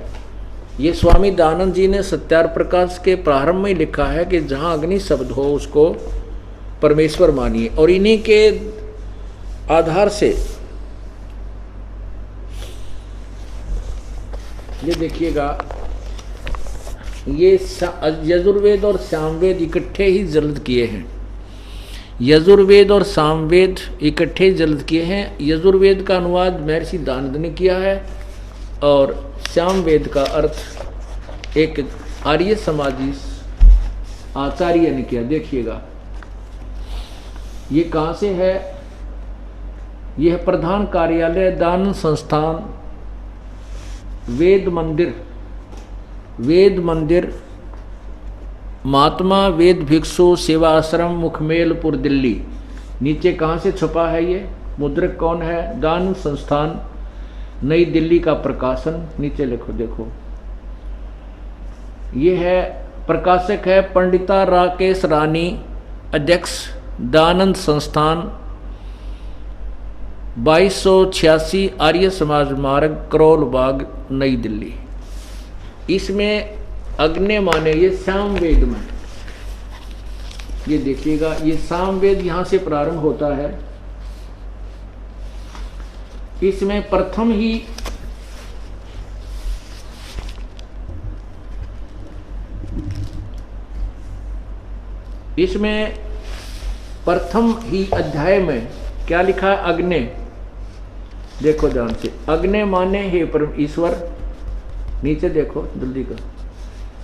ये स्वामी दयानंद जी ने सत्यार प्रकाश के प्रारंभ में लिखा है कि जहाँ अग्नि शब्द हो उसको परमेश्वर मानिए। और इन्हीं के आधार से ये देखिएगा, ये यजुर्वेद और सामवेद इकट्ठे ही जल्द किए हैं। यजुर्वेद और सामवेद इकट्ठे जल्द किए हैं। यजुर्वेद का अनुवाद महर्षि दयानंद ने किया है और सामवेद का अर्थ एक आर्य समाजी आचार्य ने किया। देखिएगा ये कहाँ से है, यह प्रधान कार्यालय दान संस्थान वेद मंदिर महात्मा वेद भिक्षु सेवा आश्रम मुखमेलपुर दिल्ली। नीचे कहाँ से छपा है ये, मुद्रक कौन है, दान संस्थान नई दिल्ली का प्रकाशन। नीचे लिखो, देखो ये है, प्रकाशक है पंडिता राकेश रानी, अध्यक्ष दानंद संस्थान 2286 आर्य समाज मार्ग करोल बाग नई दिल्ली। इसमें अग्नि माने ये सामवेद में, ये देखिएगा ये सामवेद यहां से प्रारंभ होता है। इसमें प्रथम ही अध्याय में क्या लिखा है, अग्नि। देखो ध्यान से, अग्नि माने हे परम ईश्वर। नीचे देखो जल्दी का,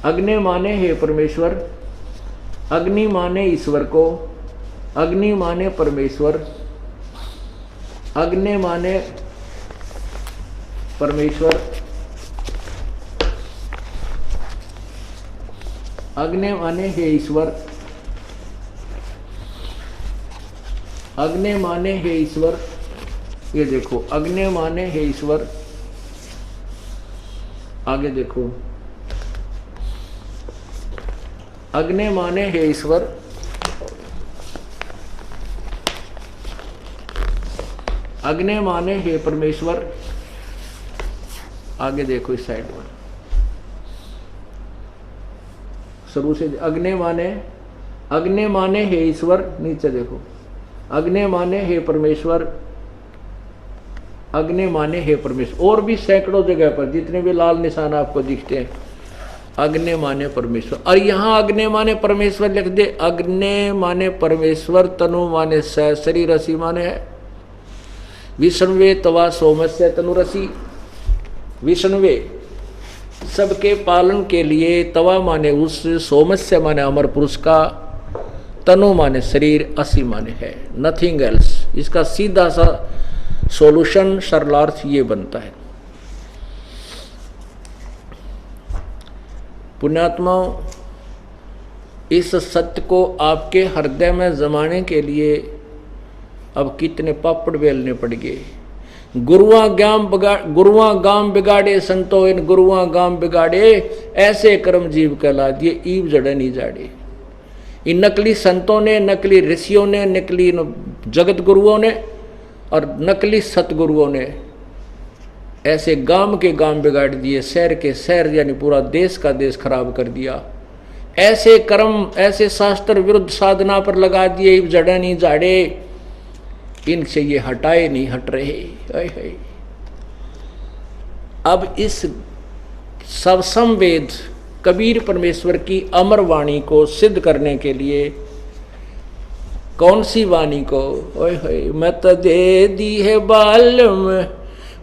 अग्नि माने हे परमेश्वर, अग्नि माने ईश्वर को, अग्नि माने परमेश्वर, अग्नि माने परमेश्वर, अग्नि माने हे ईश्वर, अग्नि माने हे ईश्वर। ये देखो अग्नि माने हे ईश्वर। आगे देखो, अग्नि माने हे ईश्वर, अग्नि माने हे परमेश्वर। आगे देखो इस साइड में शुरू से, अग्नि माने हे ईश्वर। नीचे देखो, अग्नि माने हे परमेश्वर, अग्नि माने हे परमेश्वर। और भी सैकड़ों जगह पर जितने भी लाल निशान आपको दिखते हैं, अग्नि माने परमेश्वर। और यहाँ अग्नि माने परमेश्वर लिख दे, अग्नि माने परमेश्वर, तनु माने शरीर, रसी माने है विष्णुवे तवा सोमस्य तनुरसी। विष्णुवे सबके पालन के लिए, तवा माने उस, सोमस्य माने अमर पुरुष का, तनु माने शरीर, असी माने है नथिंग एल्स। इसका सीधा सा सॉल्यूशन सरलार्थ ये बनता है। पुण्यात्माओं, इस सत्य को आपके हृदय में जमाने के लिए अब कितने पापड़ बेलने पड़ गए। गुरुआ गाम बिगाड़े संतो, इन गुरुआ गाम बिगाड़े, ऐसे कर्म जीव कहला दिए ईव जड़े नहीं जाड़े। इन नकली संतों ने, नकली ऋषियों ने, नकली जगत गुरुओं ने और नकली सतगुरुओं ने ऐसे गांव के गांव बिगाड़ दिए, शहर के शहर यानी पूरा देश का देश खराब कर दिया। ऐसे कर्म, ऐसे शास्त्र विरुद्ध साधना पर लगा दिए, जड़े नहीं जाड़े, इनसे ये हटाए नहीं हट रहे। अब इस सब संवेद कबीर परमेश्वर की अमर वाणी को सिद्ध करने के लिए, कौन सी वाणी को, ओए होए, मत दे दी है बालम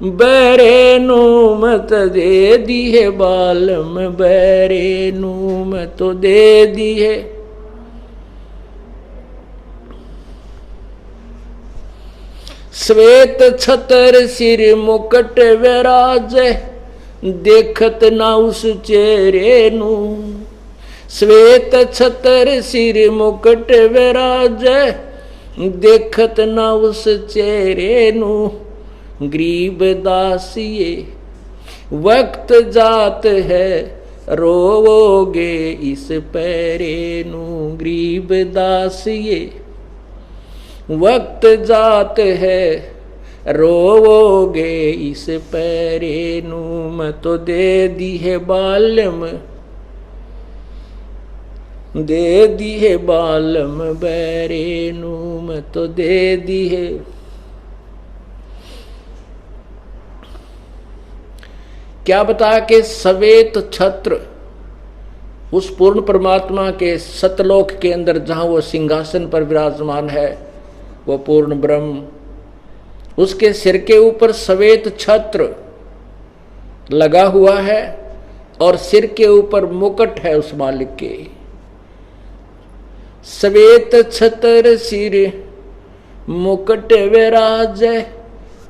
बैरेनू, मत दे दी है बालम बैरेनू, मत तो दे दी है। श्वेत छतर सिर मुकट विराज, देखत ना उस चेहरे नू, श्वेत छतर सिर मुकुट विराज, देखत ना उस चेहरे नू, गरीब दासिए वक्त जात है, रोवोगे इस पैरे नू। गरीब दासिए वक्त जात है, रोवोगे इस पैरे नू। मैं तो दे दी है बालम, दे दी है बालम बैरे नू। मैं तो दे दी है। क्या बता के श्वेत छत्र उस पूर्ण परमात्मा के सतलोक के अंदर जहां वो सिंहासन पर विराजमान है, वो पूर्ण ब्रह्म, उसके सिर के ऊपर श्वेत छत्र लगा हुआ है और सिर के ऊपर मुकुट है उस मालिक के। श्वेत छतर सिर मुकुट विराज,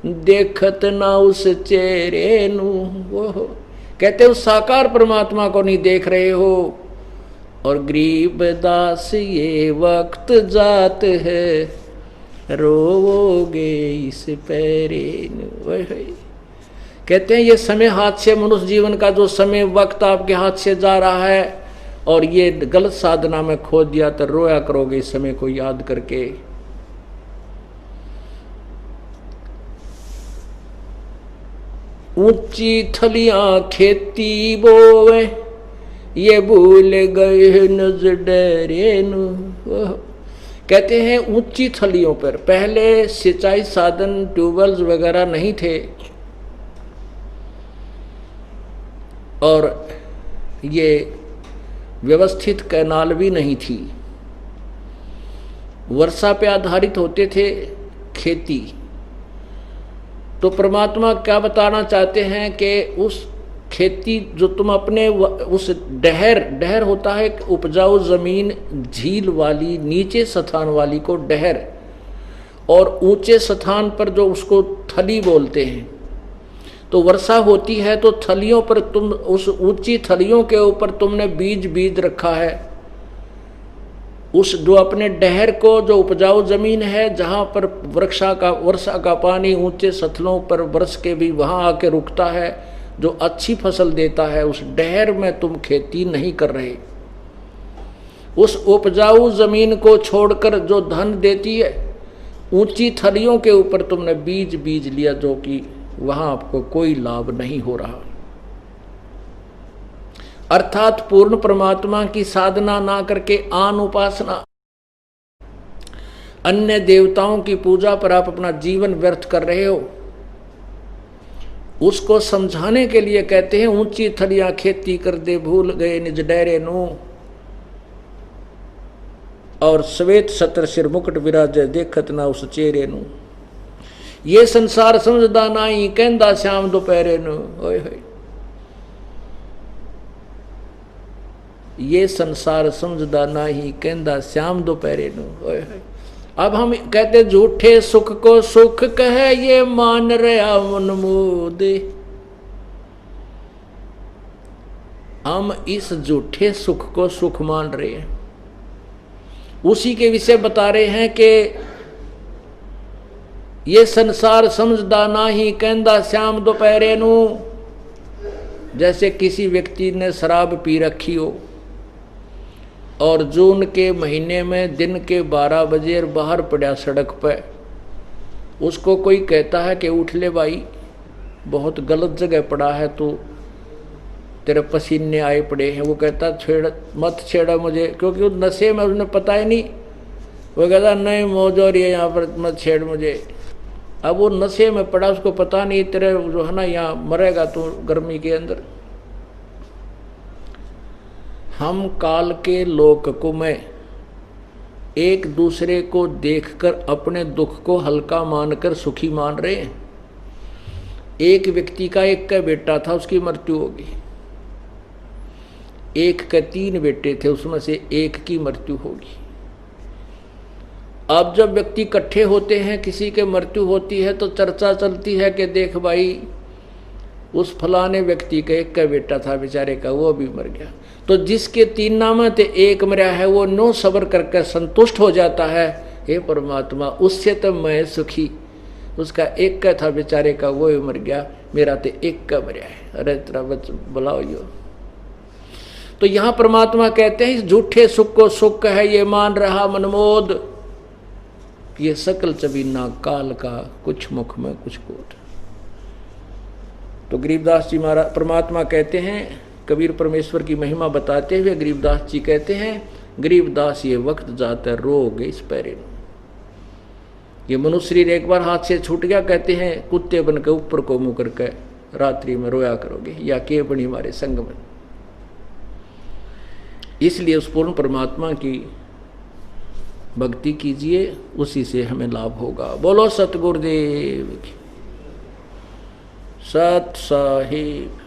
देखत ना उस चेहरे नू। वो कहते उस साकार परमात्मा को नहीं देख रहे हो। और गरीब दास ये वक्त जात है, रोवोगे इस पैरे नू। कहते हैं ये समय हाथ से, मनुष्य जीवन का जो समय वक्त आपके हाथ से जा रहा है और ये गलत साधना में खो दिया तो रोया करोगे इस समय को याद करके। ऊंची थलियां खेती बोवे, ये भूल गए नजर डरे नू। कहते हैं ऊंची थलियों पर, पहले सिंचाई साधन ट्यूबवेल्स वगैरह नहीं थे और ये व्यवस्थित कैनाल भी नहीं थी, वर्षा पे आधारित होते थे खेती। तो परमात्मा क्या बताना चाहते हैं कि उस खेती जो तुम अपने उस डहर होता है उपजाऊ जमीन, झील वाली नीचे स्थान वाली को डहर, और ऊंचे स्थान पर जो उसको थली बोलते हैं। तो वर्षा होती है तो थलियों पर तुम, उस ऊंची थलियों के ऊपर तुमने बीज रखा है। उस जो अपने डहर को, जो उपजाऊ जमीन है जहाँ पर वर्षा का पानी ऊंचे सतलों पर बरस के भी वहाँ आके रुकता है, जो अच्छी फसल देता है, उस डहर में तुम खेती नहीं कर रहे। उस उपजाऊ जमीन को छोड़कर जो धन देती है, ऊंची थलियों के ऊपर तुमने बीज लिया, जो कि वहाँ आपको कोई लाभ नहीं हो रहा। अर्थात पूर्ण परमात्मा की साधना ना करके आन उपासना, अन्य देवताओं की पूजा पर आप अपना जीवन व्यर्थ कर रहे हो। उसको समझाने के लिए कहते हैं ऊंची थलियां खेती कर दे, भूल गए निज डेरे नू। और श्वेत छत्र सिर मुकुट विराजे, देखत ना उस चेहरे नू। ये संसार समझदा नाई, कहंदा श्याम दोपहरे नू। ओए होए, ये संसार समझदा नाही, कहंदा श्याम दोपहरे नू। ओए होए। अब हम कहते झूठे सुख को सुख कहे, ये मान रहा मनमोद। हम इस झूठे सुख को सुख मान रहे हैं। उसी के विषय बता रहे हैं कि ये संसार समझदा नाही, कहंदा श्याम दोपहरे नू। जैसे किसी व्यक्ति ने शराब पी रखी हो और जून के महीने में दिन के 12 बजे बाहर पड़ा सड़क पर, उसको कोई कहता है कि उठ ले भाई, बहुत गलत जगह पड़ा है, तो तेरे पसीने आए पड़े हैं। वो कहता मत छेड़ा मुझे, क्योंकि उस नशे में उसने पता ही नहीं। वो कहता नहीं मौज हो रही है यहाँ पर, मत छेड़ मुझे। अब वो नशे में पड़ा, उसको पता नहीं तेरे जो है ना यहाँ मरेगा तो गर्मी के अंदर। हम काल के लोक को में एक दूसरे को देखकर अपने दुख को हल्का मानकर सुखी मान रहे हैं। एक व्यक्ति का एक का बेटा था, उसकी मृत्यु होगी। एक के 3 बेटे थे, उसमें से एक की मृत्यु होगी। अब जब व्यक्ति इकट्ठे होते हैं, किसी के मृत्यु होती है तो चर्चा चलती है कि देख भाई उस फलाने व्यक्ति का एक का बेटा था बेचारे का, वो भी मर गया। तो जिसके 3 नाम थे, एक मरा है, वो 9 सबर करके संतुष्ट हो जाता है। हे परमात्मा, उससे तो मैं सुखी, उसका एक का था बेचारे का, वो भी मर गया, मेरा तो एक का मरा है। अरे तेरा बुलाओ यो। तो यहां परमात्मा कहते हैं इस झूठे सुख को सुख है ये मान रहा मनमोद, ये सकल चबीना काल का, कुछ मुख में कुछ कोट। तो गरीबदास जी महाराज परमात्मा कहते हैं, कबीर परमेश्वर की महिमा बताते हुए गरीबदास जी कहते हैं, गरीबदास ये वक्त जाता रोग इस पैरे, ये मनुष्य शरीर एक बार हाथ से छूट गया, कहते हैं कुत्ते बन के ऊपर को मुंह करके रात्रि में रोया करोगे, या के बनी हमारे संग में। इसलिए उस पूर्ण परमात्मा की भक्ति कीजिए, उसी से हमें लाभ होगा। बोलो सतगुरुदेव की, सत साहिब।